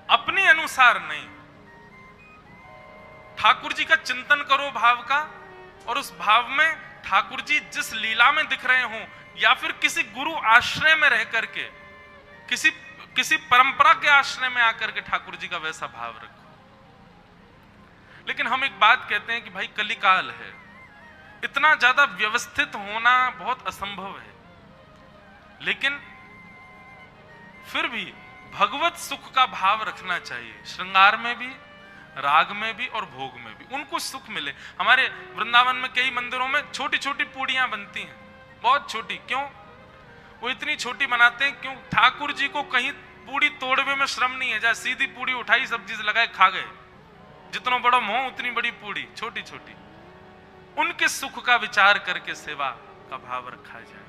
अपने अनुसार नहीं, ठाकुर जी का चिंतन करो भाव का, और उस भाव में ठाकुर जी जिस लीला में दिख रहे हो, या फिर किसी गुरु आश्रय में रह करके, किसी परंपरा के आश्रय में आकर के ठाकुर जी का वैसा भाव रखो। लेकिन हम एक बात कहते हैं कि भाई कलिकाल है, इतना ज्यादा व्यवस्थित होना बहुत असंभव है, लेकिन फिर भी भगवत सुख का भाव रखना चाहिए। श्रृंगार में भी, राग में भी और भोग में भी उनको सुख मिले। हमारे वृंदावन में कई मंदिरों में छोटी छोटी पूड़ियां बनती हैं, बहुत छोटी। क्यों वो इतनी छोटी बनाते हैं? क्यों? ठाकुर जी को कहीं पूड़ी तोड़वे में श्रम नहीं है। जहाँ सीधी पूड़ी उठाई, सब्जी से लगाए, खा गए। जितना बड़ा मुंह उतनी बड़ी पूड़ी, छोटी छोटी। उनके सुख का विचार करके सेवा का भाव रखा जाए।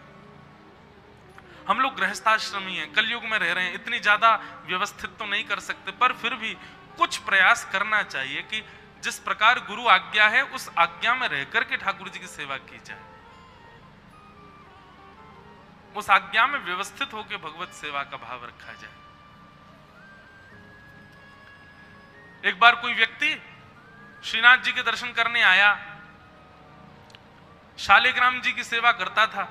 हम लोग गृहस्थाश्रमी हैं, कलयुग में रह रहे हैं, इतनी ज्यादा व्यवस्थित तो नहीं कर सकते, पर फिर भी कुछ प्रयास करना चाहिए कि जिस प्रकार गुरु आज्ञा है उस आज्ञा में रह करके ठाकुर जी की सेवा की जाए, उस आज्ञा में व्यवस्थित होकर भगवत सेवा का भाव रखा जाए। एक बार कोई व्यक्ति श्रीनाथ जी के दर्शन करने आया, शालिग्राम जी की सेवा करता था।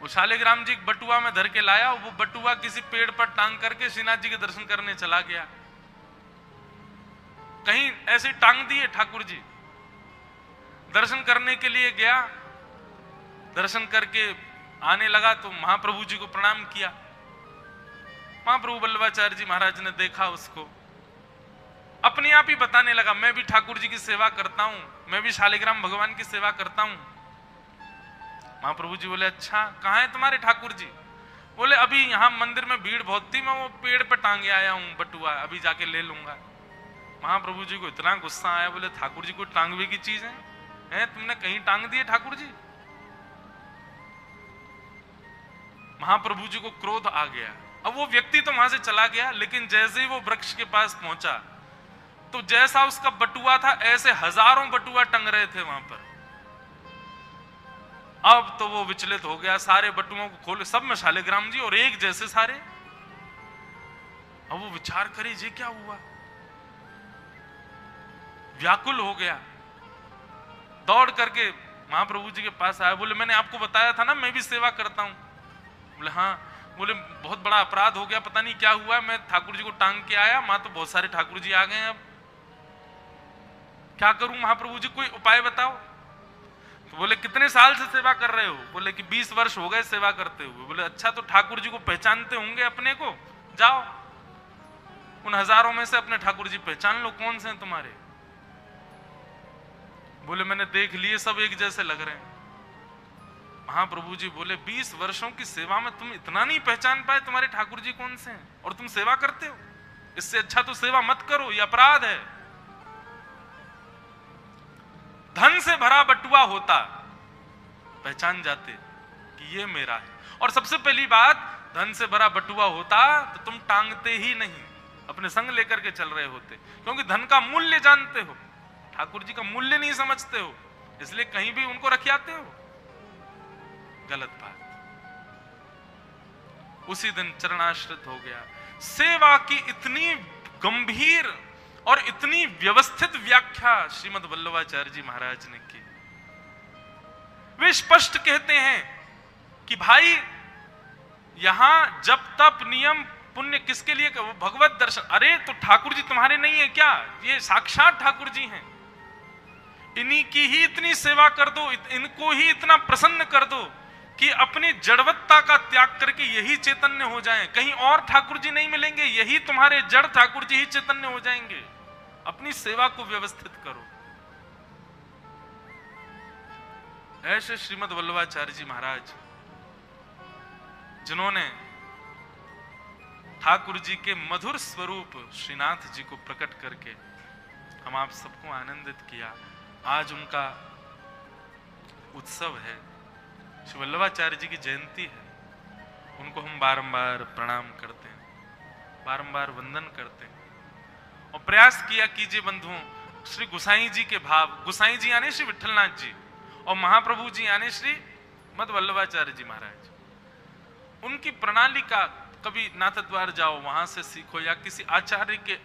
वो शालिग्राम जी एक बटुआ में धर के लाया, वो बटुआ किसी पेड़ पर टांग करके श्रीनाथ जी के दर्शन करने चला गया। कहीं ऐसे टांग दिए ठाकुर जी, दर्शन करने के लिए गया, दर्शन करके आने लगा तो महाप्रभु जी को प्रणाम किया। महाप्रभु वल्लभाचार्य जी महाराज ने देखा उसको, अपने आप ही बताने लगा, मैं भी ठाकुर जी की सेवा करता हूं, मैं भी शालिग्राम भगवान की सेवा करता हूं। महाप्रभु जी बोले, अच्छा कहाँ है तुम्हारे ठाकुर जी? बोले, अभी यहाँ मंदिर में भीड़ बहुत थी, मैं वो पेड़ पे टांगे आया हूं बटुआ, अभी जाके ले लूंगा। महाप्रभु जी को इतना गुस्सा आया, बोले ठाकुर जी को टांगवे की चीज है, तुमने कहीं टांग दिए ठाकुर जी? महाप्रभु जी को क्रोध आ गया। अब वो व्यक्ति तो वहां से चला गया, लेकिन जैसे ही वो वृक्ष के पास पहुंचा तो जैसा उसका बटुआ था ऐसे हजारों बटुआ टंग रहे थे वहां पर। अब तो वो विचलित हो गया, सारे बटुओं को खोले, सब में शालिग्राम जी और एक जैसे सारे। अब वो विचार करे, ये क्या हुआ? व्याकुल हो गया, दौड़ करके महाप्रभु जी के पास आया। बोले, मैंने आपको बताया था ना मैं भी सेवा करता हूं। बोले, हाँ। बोले, बहुत बड़ा अपराध हो गया, पता नहीं क्या हुआ, मैं ठाकुर जी को टांग के आया, मां तो बहुत सारे ठाकुर जी आ गए हैं, अब क्या करूं महाप्रभु जी, कोई उपाय बताओ। तो बोले, कितने साल से सेवा कर रहे हो? बोले कि 20 वर्ष हो गए सेवा करते हुए। बोले, अच्छा तो ठाकुर जी को पहचानते होंगे अपने को, जाओ उन हजारों में से अपने ठाकुर जी पहचान लो, कौन से हैं तुम्हारे। बोले, मैंने देख लिए, सब एक जैसे लग रहे हैं। महाप्रभु जी बोले, 20 वर्षों की सेवा में तुम इतना नहीं पहचान पाए तुम्हारे ठाकुर जी कौन से हैं, और तुम सेवा करते हो? इससे अच्छा तो सेवा मत करो, ये अपराध है। धन से भरा बटुआ होता, पहचान जाते कि ये मेरा है। और सबसे पहली बात, धन से भरा बटुआ होता तो तुम टांगते ही नहीं, अपने संग लेकर के चल रहे होते, क्योंकि धन का मूल्य जानते हो, ठाकुर जी का मूल्य नहीं समझते हो, इसलिए कहीं भी उनको रख आते हो। गलत बात। उसी दिन चरणाश्रित हो गया। सेवा की इतनी गंभीर और इतनी व्यवस्थित व्याख्या श्रीमद् वल्लभाचार्य जी महाराज ने की। वे स्पष्ट कहते हैं कि भाई यहां जप तप नियम पुण्य किसके लिए? भगवत दर्शन। अरे तो ठाकुर जी तुम्हारे नहीं है क्या? ये साक्षात ठाकुर जी हैं। इन्हीं की ही इतनी सेवा कर दो, इनको ही इतना प्रसन्न कर दो कि अपनी जड़वत्ता का त्याग करके यही चैतन्य हो जाएं। कहीं और ठाकुर जी नहीं मिलेंगे, यही तुम्हारे जड़ ठाकुर जी ही चैतन्य हो जाएंगे। अपनी सेवा को व्यवस्थित करो। ऐसे श्रीमद् वल्लभाचार्य जी महाराज, जिन्होंने ठाकुर जी के मधुर स्वरूप श्रीनाथ जी को प्रकट करके हम आप सबको आनंदित किया। आज उनका उत्सव है, श्री वल्लभाचार्य जी की जयंती है। उनको हम बारंबार प्रणाम करते हैं, बारंबार वंदन करते हैं और प्रयास किया कीजिए बंधुओं, श्री गुसाई जी के भाव, गुसाई जी यानी श्री विठलनाथ जी और महाप्रभु जी यानी श्री मद वल्लभाचार्य जी महाराज, उनकी प्रणाली का कभी नाथद्वार जाओ, वहां से सीखो, या किसी आचार्य के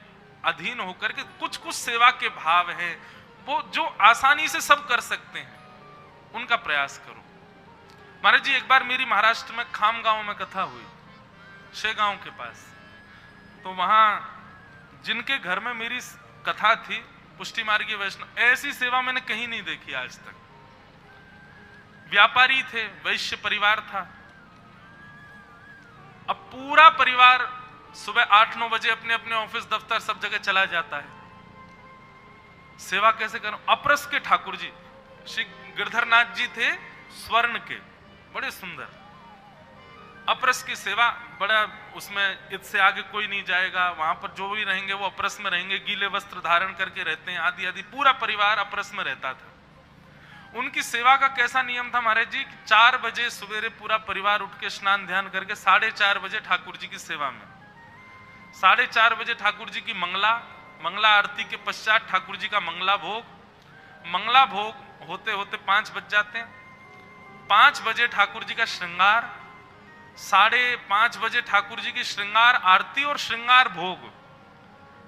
अधीन होकर के कुछ कुछ सेवा के भाव हैं वो जो आसानी से सब कर सकते हैं, उनका प्रयास करो। महाराज जी, एक बार मेरी महाराष्ट्र में खाम गांव में कथा हुई, शेगांव के पास। तो वहां जिनके घर में मेरी कथा थी, पुष्टि मार्गीय वैष्णव, ऐसी सेवा मैंने कहीं नहीं देखी आज तक। व्यापारी थे, वैश्य परिवार था। अब पूरा परिवार सुबह 8-9 बजे अपने अपने ऑफिस दफ्तर सब जगह चला जाता है। सेवा कैसे करूं? अपरस के ठाकुर जी श्री गिरधरनाथ जी थे, स्वर्ण के, बड़े सुंदर। अपरस की सेवा बड़ा, उसमें इससे आगे कोई नहीं जाएगा। वहां पर जो भी रहेंगे वो अपरस में रहेंगे, गीले वस्त्र धारण करके रहते हैं, आदि आदि। पूरा परिवार अपरस में रहता था। उनकी सेवा का कैसा नियम था महाराज जी? 4 बजे सवेरे पूरा परिवार उठ के स्नान ध्यान करके 4:30 बजे ठाकुर जी की सेवा में, 4:30 बजे ठाकुर जी की मंगला आरती के पश्चात ठाकुर जी का मंगला भोग होते होते 5 बज जाते हैं। 5 बजे ठाकुर जी का श्रृंगार, 5:30 बजे ठाकुर जी की श्रृंगार आरती और श्रृंगार भोग।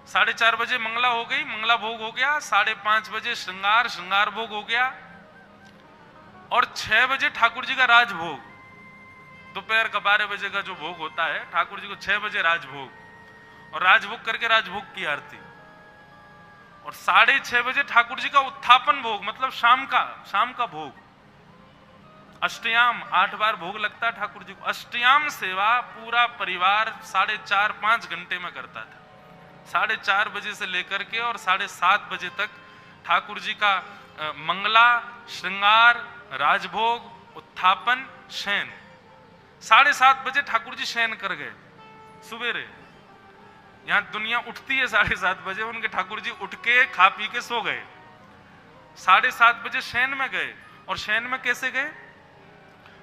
4:30 बजे मंगला हो गई, मंगला भोग हो गया, 5:30 बजे श्रृंगार भोग हो गया और 6 बजे ठाकुर जी का राजभोग। दोपहर का 12 बजे का जो भोग होता है, ठाकुर जी को 6 बजे राजभोग, और राजभोग करके राजभोग की आरती, और 6:30 बजे ठाकुर जी का उत्थापन भोग, मतलब शाम का भोग। अष्टयाम 8 बार भोग लगता है ठाकुर जी को। अष्टयाम सेवा पूरा परिवार 4.5-5 घंटे में करता था। 4:30 बजे से लेकर के और 7:30 बजे तक ठाकुर जी का मंगला, श्रृंगार, राजभोग, उत्थापन, शयन। 7:30 बजे ठाकुर जी शयन कर गए सुबेरे। यहां दुनिया उठती है 7:30 बजे, उनके ठाकुर जी उठ के खा पी के सो गए। 7:30 बजे शयन में गए, और शयन में कैसे गए?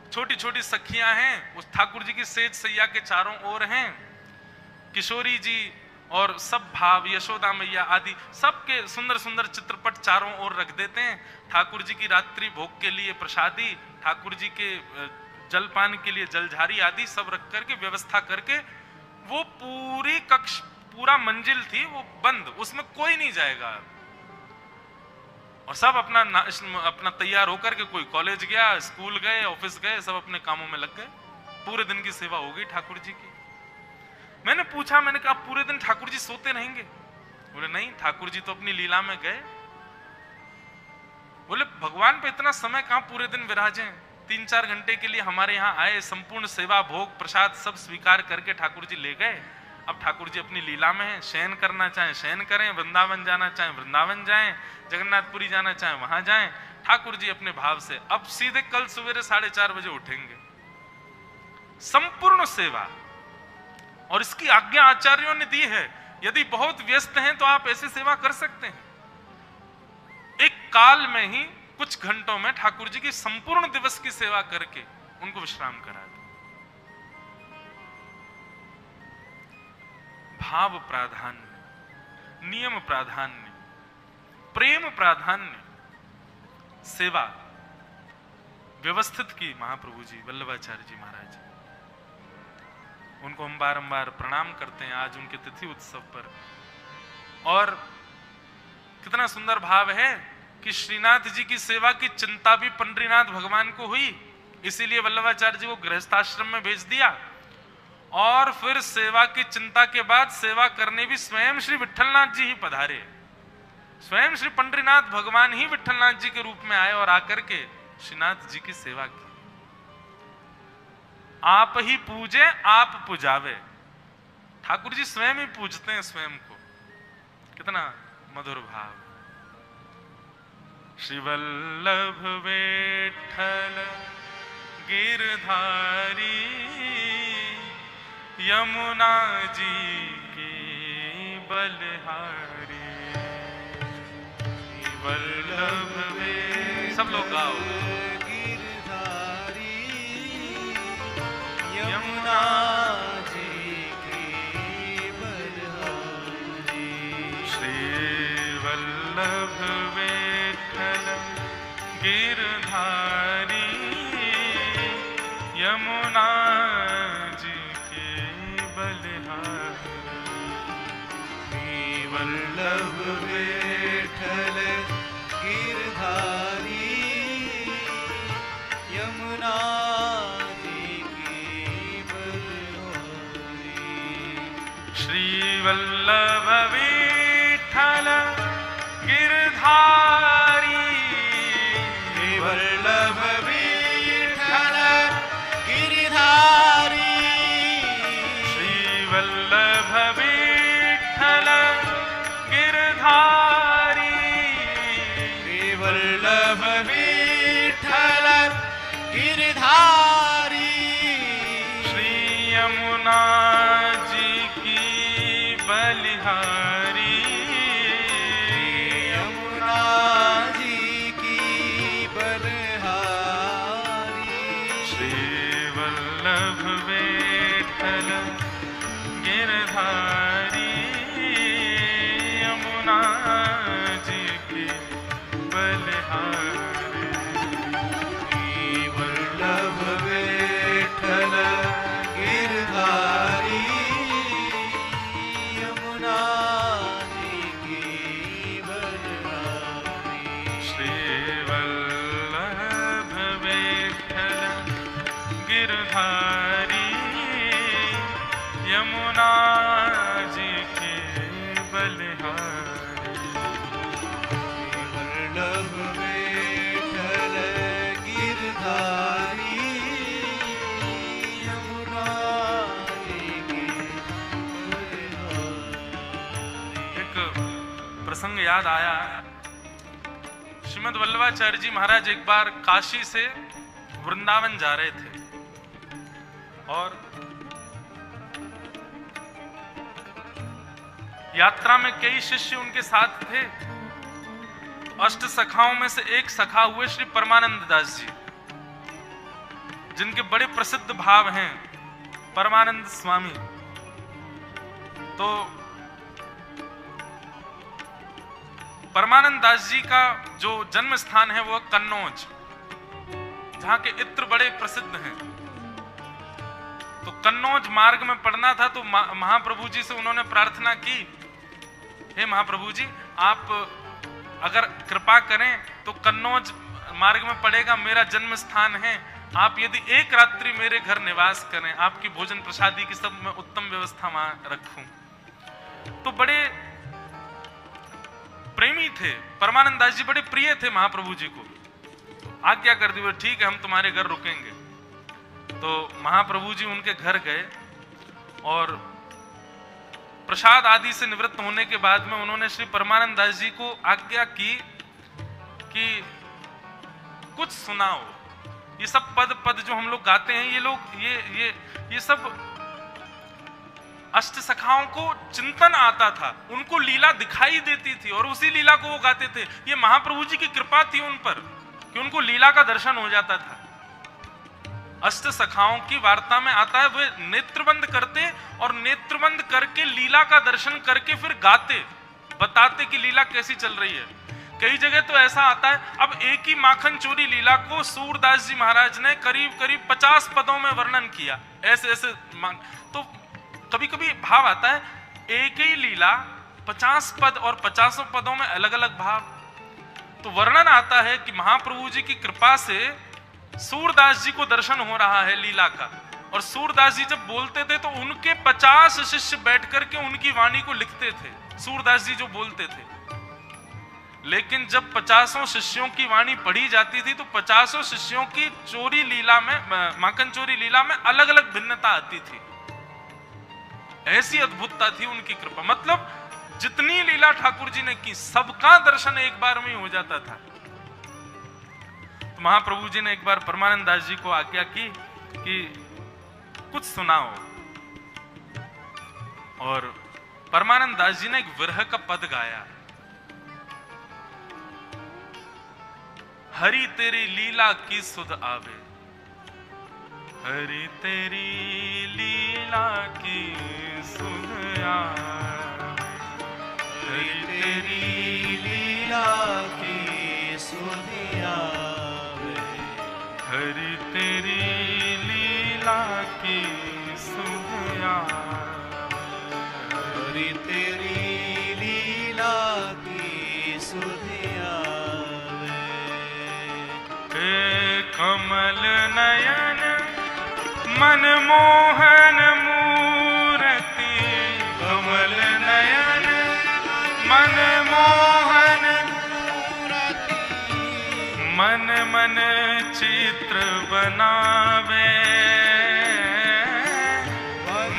छोटी छोटी सखियां हैं, उस ठाकुर जी की सेज सैया के चारों ओर हैं, किशोरी जी और सब भाव, यशोदा मैया आदि सबके सुंदर सुंदर चित्रपट चारों ओर रख देते हैं। ठाकुर जी की रात्रि भोग के लिए प्रसादी, ठाकुर जी के जलपान के लिए जलझारी आदि सब रख करके व्यवस्था करके, वो पूरी कक्ष, पूरा मंजिल थी वो बंद, उसमें कोई नहीं जाएगा। और सब अपना तैयार होकर के, कोई कॉलेज गया, स्कूल गए, ऑफिस गए, सब अपने कामों में लग गए। पूरे दिन की सेवा हो गई ठाकुर जी की। मैंने पूछा, मैंने कहा पूरे दिन ठाकुर जी सोते रहेंगे? बोले नहीं, ठाकुर जी तो अपनी लीला में गए। बोले भगवान पे इतना समय कहां पूरे दिन विराजे? 3-4 घंटे के लिए हमारे यहाँ आए, संपूर्ण सेवा भोग प्रसाद सब स्वीकार करके ठाकुर जी ले गए। अब ठाकुर जी अपनी लीला में हैं, शयन करना चाहें शयन करें, वृंदावन जाना चाहें वृंदावन जाएं, जगन्नाथपुरी जाना चाहें वहां जाएं। ठाकुर जी अपने भाव से अब सीधे कल सवेरे 4:30 बजे उठेंगे। संपूर्ण सेवा, और इसकी आज्ञा आचार्यों ने दी है। यदि बहुत व्यस्त हैं तो आप ऐसी सेवा कर सकते हैं। एक काल में ही कुछ घंटों में ठाकुर जी की संपूर्ण दिवस की सेवा करके उनको विश्राम करा दो। भाव प्राधान्य, नियम प्राधान्य, प्रेम प्राधान्य सेवा, व्यवस्थित की महाप्रभु जी वल्लभाचार्य जी महाराज। उनको हम बारंबार प्रणाम करते हैं आज उनके तिथि उत्सव पर। और कितना सुंदर भाव है कि श्रीनाथ जी की सेवा की चिंता भी पंडरीनाथ भगवान को हुई, इसीलिए वल्लभाचार्य जी को गृहस्थाश्रम में भेज दिया। और फिर सेवा की चिंता के बाद सेवा करने भी स्वयं श्री विट्ठलनाथ जी ही पधारे। स्वयं श्री पंडरीनाथ भगवान ही विट्ठलनाथ जी के रूप में आए और आकर के श्रीनाथ जी की सेवा की। आप ही पूजे आप पुजावे, ठाकुर जी स्वयं ही पूजते हैं स्वयं को। कितना मधुर भाव। श्री वल्लभ विट्ठल गिरधारी यमुना जी की बलिहारी। वल्लभ सब लोग गाओ। गिरधारी यमुना जी की बलिहारी। श्री वल्लभ विट्ठल गिरधारी यमुना जी की बलिहारी। वल्लभ विट्ठल गिरधारी यमुना जी की बलिहारी। श्री वल्लभ विट्ठल गिरधारी। श्री वल्लभ विट्ठल गिरधारी। श्री वल्लभ विट्ठल गिरधारी। श्री वल्लभ विट्ठल गिरधारी। श्री यमुना जी की बलिहारी। यमुना जी की बलिहारी। श्री वल्लभ विट्ठल गिरधारी यमुना जी की बलिहारी। श्री वल्लभ विट्ठल गिरधारी यमुना जी की बलिहारी। श्री वल्लभ विट्ठल गिरधारी यमुना जी की बलिहारी। वल्लभ विट्ठल गिरधारी यमुना जी की बलिहारी। एक प्रसंग याद आया। श्रीमद् वल्लभाचार्य जी महाराज एक बार काशी से वृंदावन जा रहे थे और यात्रा में कई शिष्य उनके साथ थे। अष्ट सखाओं में से एक सखा हुए श्री परमानंद दास जी, जिनके बड़े प्रसिद्ध भाव हैं परमानंद स्वामी। तो परमानंद दास जी का जो जन्म स्थान है वो कन्नौज, जहां के इत्र बड़े प्रसिद्ध हैं। तो कन्नौज मार्ग में पड़ना था, तो महाप्रभु जी से उन्होंने प्रार्थना की, हे महाप्रभु जी, आप अगर कृपा करें तो कन्नौज मार्ग में पड़ेगा, मेरा जन्म स्थान है, आप यदि एक रात्रि मेरे घर निवास करें, आपकी भोजन प्रसादी की सब मैं उत्तम व्यवस्था वहां रखूं। तो बड़े प्रेमी थे परमानंद दास जी, बड़े प्रिय थे महाप्रभु जी को। आज्ञा कर दी, ठीक है हम तुम्हारे घर रुकेंगे। तो महाप्रभु जी उनके घर गए और प्रसाद आदि से निवृत्त होने के बाद में उन्होंने श्री परमानंद दास जी को आज्ञा की कि कुछ सुनाओ। ये सब पद जो हम लोग गाते हैं, ये लोग ये सब अष्ट सखाओं को चिंतन आता था, उनको लीला दिखाई देती थी और उसी लीला को वो गाते थे। ये महाप्रभु जी की कृपा थी उन पर कि उनको लीला का दर्शन हो जाता था। अष्ट सखाओं की वार्ता में आता है, वे नेत्रबंद करते और नेत्रबंद करके लीला का दर्शन करके फिर गाते, बताते कि लीला कैसी चल रही है। कई जगह तो ऐसा आता है। अब एक ही माखन चोरी लीला को सूरदास जी महाराज ने करीब करीब 50 पदों में वर्णन किया, ऐसे ऐसे तो कभी कभी भाव आता है एक ही लीला 50 पद और 50 पदों में अलग अलग भाव। तो वर्णन आता है कि महाप्रभु जी की कृपा से सूरदास जी को दर्शन हो रहा है लीला का, और सूरदास जी जब बोलते थे तो उनके 50 शिष्य बैठ करके उनकी वाणी को लिखते थे, सूरदास जी जो बोलते थे। लेकिन जब 50 शिष्यों की वाणी पढ़ी जाती थी तो 50 शिष्यों की चोरी लीला में, माखन चोरी लीला में अलग अलग भिन्नता आती थी। ऐसी अद्भुतता थी उनकी कृपा। मतलब जितनी लीला ठाकुर जी ने की सबका दर्शन एक बार में ही हो जाता था। तो महाप्रभु जी ने एक बार परमानंद दास जी को आज्ञा की कि कुछ सुनाओ, और परमानंद दास जी ने एक विरह का पद गाया। हरि तेरी लीला की सुध आवे, हरि तेरी लीला की सुध आवे, हरि तेरी लीला की सुध आवे, हरि तेरी लीला की सुध आवे, हरि तेरी लीला की सुध आवे। हे कमल नयन मनमोहन मूर्ति, कमल नयन मनमोहन मूर्ति, मन मन चित्र बनावे,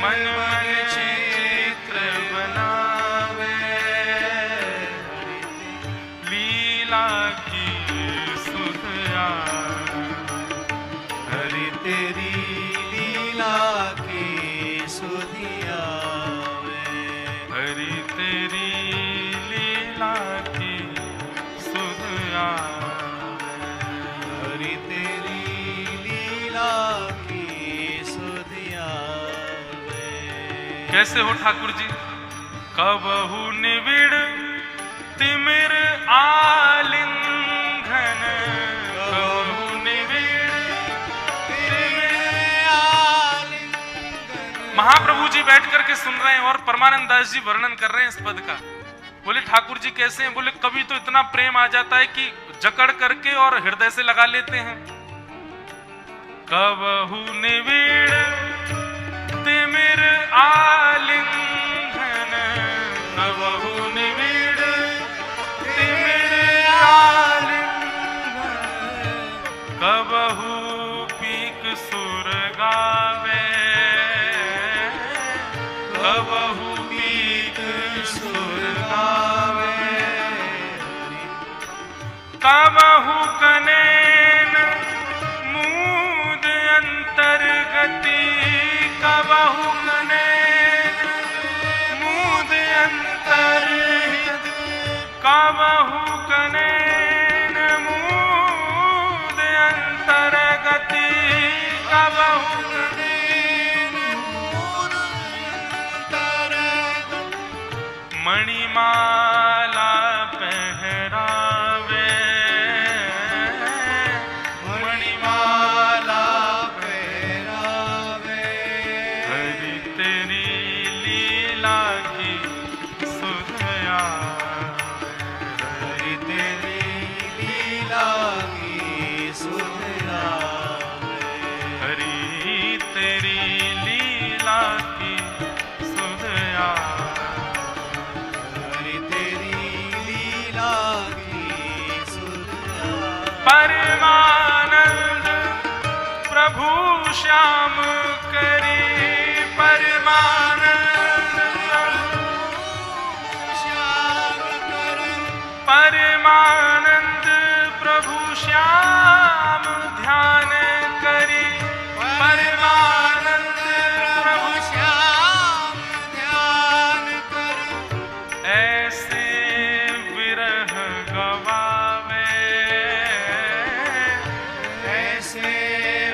मन मन चित्र बनावे, लीला की सुध आवे, हरि तेरी लीला की सुध आवे, हरि तेरी लीला की सुध आवे, हरि तेरी लीला की सुध आवे। कैसे हो ठाकुर जी? कबहु निविड़ तिमिर आलिंगन, कबहु निविड़ तिमिर आलिंगन। महाप्रभु जी बैठ करके सुन रहे हैं और परमानंद दास जी वर्णन कर रहे हैं इस पद का। बोले ठाकुर जी कैसे हैं? बोले कभी तो इतना प्रेम आ जाता है कि जकड़ करके और हृदय से लगा लेते हैं। कबहु निविड़ तिमिर आलिंगन, कबहु निविड़ तिमिर आलिंगन, कबहु पीक सुर गावे, कबहु पीक सुर गावे, कबहु कनेन मूद अंतर्गति, कबहु कनेन मूद अंतर्गति, कबहु कनेन मूद अंतर्गति, कबहु कनेन मूद अंतर्गति, मणिमाला पहरावे, मणिमाला पहरावे, हरि तेरी लीला की सुध आवे, हरि तेरी लीला की सुध आवे, हरि तेरी लीला की सुध आवे, हरि तेरी लीला की सुध आवे। परमानंद प्रभु श्याम करी, परमानंद श्याम करे, परमानंद प्रभु श्याम ध्यान करी, परमानंद प्रभु श्याम ध्यान करे, ऐसे विरह गवावे, ऐसे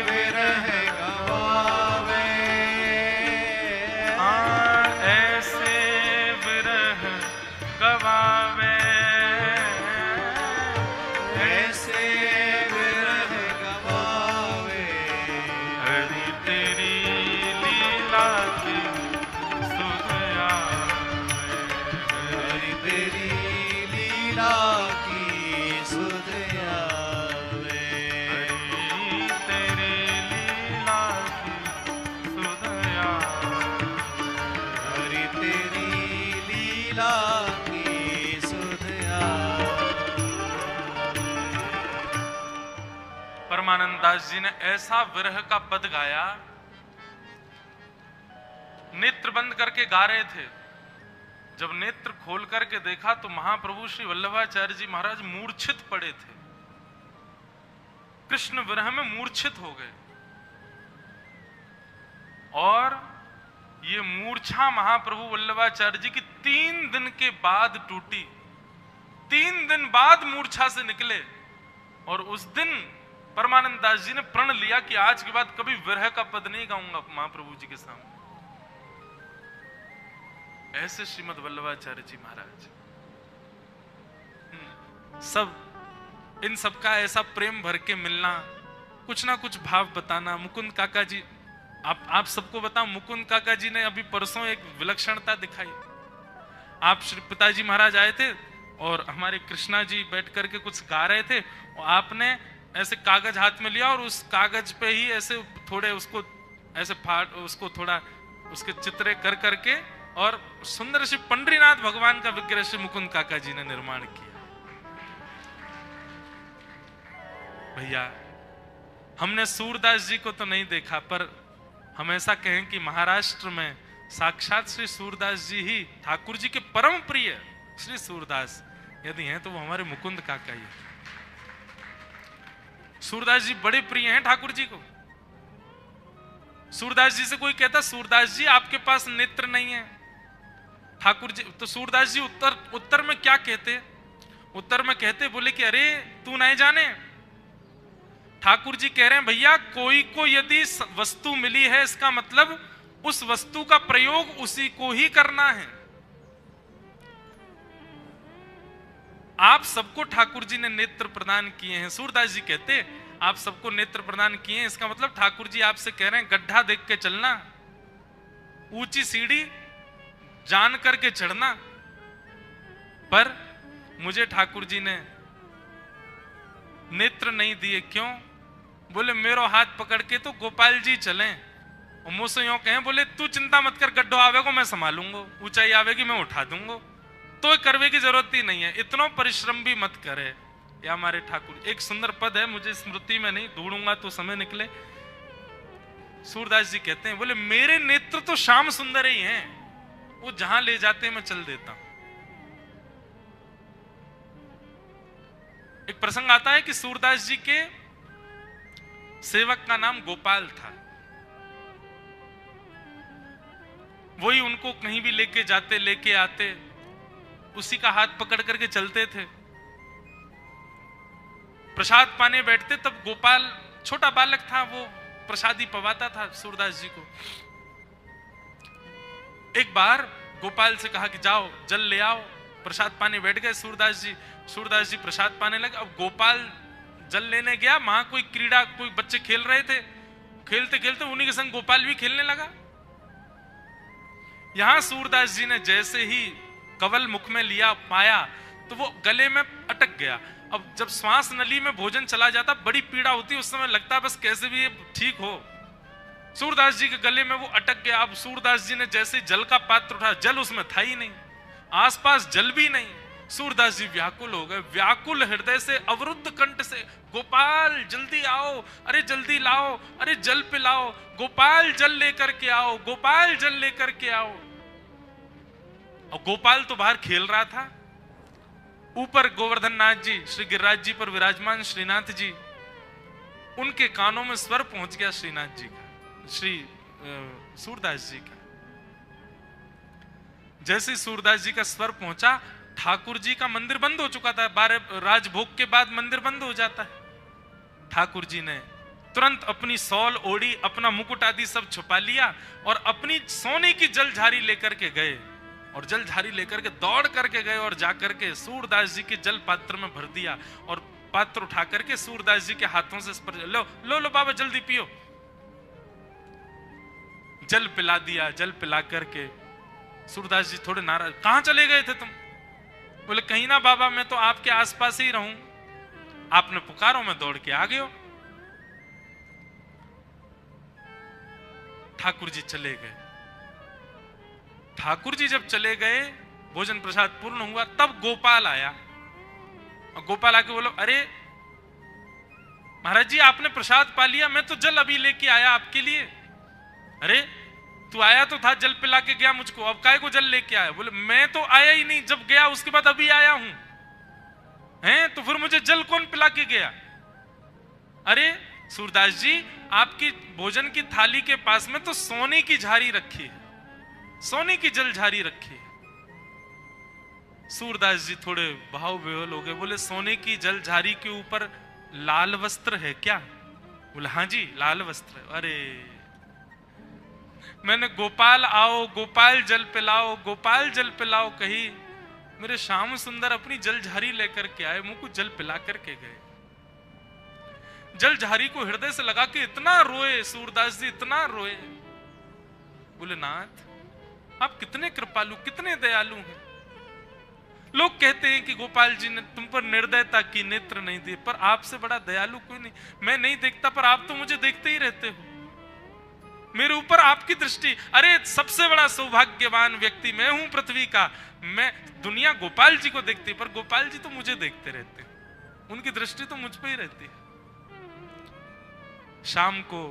विरह गवावे, ऐसे विरह गवावे, की सुध आवे। तेरी लीला की सुध आवे। हरि तेरी लीला की सुध आवे। परमानंद दास जी ने ऐसा विरह का पद गाया, नेत्र बंद करके गा रहे थे। जब नेत्र खोल करके देखा तो महाप्रभु श्री वल्लभाचार्य जी महाराज मूर्छित पड़े थे, कृष्ण विरह में मूर्छित हो गए। और ये मूर्छा महाप्रभु वल्लभाचार्य जी की 3 दिन के बाद टूटी। 3 दिन बाद मूर्छा से निकले और उस दिन परमानंद दास जी ने प्रण लिया कि आज के बाद कभी विरह का पद नहीं गाऊंगा महाप्रभु जी के सामने। ऐसे श्रीमद् वल्लभाचार्य जी महाराज। सब इन सबका ऐसा प्रेम भर के मिलना, कुछ ना कुछ भाव बताना। मुकुंद काका जी, आप सबको बताओ, मुकुंद काका जी ने अभी परसों एक विलक्षणता दिखाई। आप श्री पिताजी महाराज आए थे और हमारे कृष्णा जी बैठ करके कुछ गा रहे थे और आपने ऐसे कागज हाथ में लिया और उस कागज पे ही ऐसे थोड़े उसको ऐसे फाड़, उसको थोड़ा उसके चित्रे कर करके और सुंदर श्री पंडरीनाथ भगवान का विग्रह श्री मुकुंद काका जी ने निर्माण किया। भैया, हमने सूरदास जी को तो नहीं देखा, पर हम ऐसा कहें कि महाराष्ट्र में साक्षात श्री सूरदास जी ही, ठाकुर जी के परम प्रिय श्री सूरदास यदि हैं तो वो हमारे मुकुंद काका ही। सूरदास जी बड़े प्रिय हैं ठाकुर जी को। सूरदास जी से कोई कहता सूरदास जी आपके पास नेत्र नहीं है, ठाकुर जी तो सूरदास जी उत्तर में क्या कहते? उत्तर में कहते बोले कि अरे तू नहीं जाने, ठाकुर जी कह रहे हैं भैया कोई को यदि वस्तु मिली है इसका मतलब उस वस्तु का प्रयोग उसी को ही करना है। आप सबको ठाकुर जी ने नेत्र प्रदान किए हैं। सूरदास जी कहते आप सबको नेत्र प्रदान किए हैं, इसका मतलब ठाकुर जी आपसे कह रहे हैं गड्ढा देख के चलना, ऊंची सीढ़ी जान करके चढ़ना। पर मुझे ठाकुर जी ने नेत्र नहीं दिए, क्यों? बोले मेरो हाथ पकड़ के तो गोपाल जी चलें और मुझसे यूं कहें, बोले तू चिंता मत कर, गड्ढो आवेगा मैं संभालूंगा, ऊंचाई आवेगी मैं उठा दूंगा, तो करवे की जरूरत ही नहीं है, इतना परिश्रम भी मत करे। या हमारे ठाकुर, एक सुंदर पद है, मुझे स्मृति में नहीं, ढूंढूंगा तो समय निकले। सूरदास जी कहते हैं बोले मेरे नेत्र तो श्याम सुंदर ही हैं, वो जहां ले जाते मैं चल देता हूं। एक प्रसंग आता है कि सूरदास जी के सेवक का नाम गोपाल था। वही उनको कहीं भी लेके जाते लेके आते, उसी का हाथ पकड़ करके चलते थे। प्रसाद पाने बैठते तब गोपाल छोटा बालक था, वो प्रसादी पवाता था सूरदास जी को। एक बार गोपाल से कहा कि जाओ जल ले आओ, प्रसाद पाने बैठ गए सूरदास जी। सूरदास जी प्रसाद पाने लगे। अब गोपाल जल लेने गया, वहां कोई क्रीड़ा, कोई बच्चे खेल रहे थे, खेलते खेलते उन्हीं के संग गोपाल भी खेलने लगा। यहां सूरदास जी ने जैसे ही कवल मुख में लिया पाया तो वो गले में अटक गया। अब जब श्वास नली में भोजन चला जाता बड़ी पीड़ा होती, उस समय लगता बस कैसे भी ये ठीक हो। सूरदास जी के गले में वो अटक गया। अब सूरदास जी ने जैसे जल का पात्र उठाया, जल उसमें था ही नहीं, आसपास जल भी नहीं। सूरदास जी व्याकुल हो गए, व्याकुल हृदय से अवरुद्ध कंठ से गोपाल जल्दी आओ, अरे जल्दी लाओ, अरे जल पिलाओ, गोपाल जल लेकर के आओ, गोपाल जल लेकर के आओ। और गोपाल तो बाहर खेल रहा था। ऊपर गोवर्धन नाथ जी श्री गिरिराज जी पर विराजमान श्रीनाथ जी, उनके कानों में स्वर पहुंच गया श्रीनाथ जी का, श्री सूरदास जी का। जैसे सूरदास जी का स्वर पहुंचा, ठाकुर जी का मंदिर बंद हो चुका था। 12 राजभोग के बाद मंदिर बंद हो जाता है। ठाकुर जी ने तुरंत अपनी सौल ओढ़ी, अपना मुकुट आदि सब छुपा लिया और अपनी सोने की जलझारी लेकर के गए। और जलझारी लेकर के दौड़ करके गए और जाकर के सूरदास जी के जल पात्र में भर दिया और पात्र उठा करके सूरदास जी के हाथों से स्पर्श, लो लो लो बाबा जल्दी पियो। जल पिला दिया। जल पिला करके सूरदास जी थोड़े नाराज, कहां चले गए थे तुम? बोले कहीं ना बाबा, मैं तो आपके आसपास ही रहूं, आपने पुकारो मैं दौड़ के आ गयो। ठाकुर जी चले गए। ठाकुर जी जब चले गए, भोजन प्रसाद पूर्ण हुआ, तब गोपाल आया। और गोपाल आके बोलो, अरे महाराज जी आपने प्रसाद पा लिया, मैं तो जल अभी लेके आया आपके लिए। अरे तू आया तो था, जल पिला के गया मुझको, अब काय को जल लेके आया? बोले मैं तो आया ही नहीं, जब गया उसके बाद अभी आया हूं। हैं तो फिर मुझे जल कौन पिला के गया? अरे सूरदास जी, आपकी भोजन की थाली के पास में तो सोने की झारी रखी है, सोने की जल झारी रखी है। सूरदास जी थोड़े भाव विह्वल हो गए, बोले सोने की जल झारी के ऊपर लाल वस्त्र है क्या? बोले हाँ जी लाल वस्त्र है। अरे मैंने गोपाल आओ, गोपाल जल पिलाओ, गोपाल जल पिलाओ कही, मेरे श्याम सुंदर अपनी जल झारी लेकर के आए, मुंह को जल पिला करके गए। जल झारी को हृदय से लगा के इतना रोए सूरदास जी, इतना रोए। बोले नाथ आप कितने कृपालु, कितने दयालु हैं। लोग कहते हैं कि गोपाल जी ने तुम पर निर्दयता की, नेत्र नहीं दिए, पर आपसे बड़ा दयालु कोई नहीं। मैं नहीं देखता पर आप तो मुझे देखते ही रहते हो, मेरे ऊपर आपकी दृष्टि। अरे सबसे बड़ा सौभाग्यवान व्यक्ति मैं हूं पृथ्वी का। मैं दुनिया गोपाल जी को देखती है, पर गोपाल जी तो मुझे देखते रहते हैं, उनकी दृष्टि तो मुझ पे ही रहती है। शाम को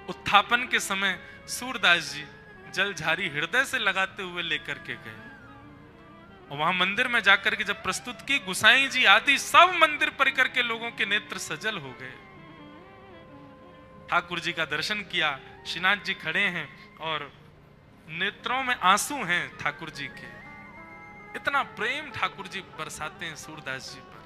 उत्थापन के समय सूरदास जी जल झारी हृदय से लगाते हुए लेकर के गए, और वहां मंदिर में जाकर के जब प्रस्तुत की, गुसाई जी आदि सब मंदिर परिकर के लोगों के नेत्र सजल हो गए। ठाकुर जी का दर्शन किया, श्रीनाथ जी खड़े हैं और नेत्रों में आंसू हैं ठाकुर जी के। इतना प्रेम ठाकुर जी बरसाते हैं सूरदास जी पर।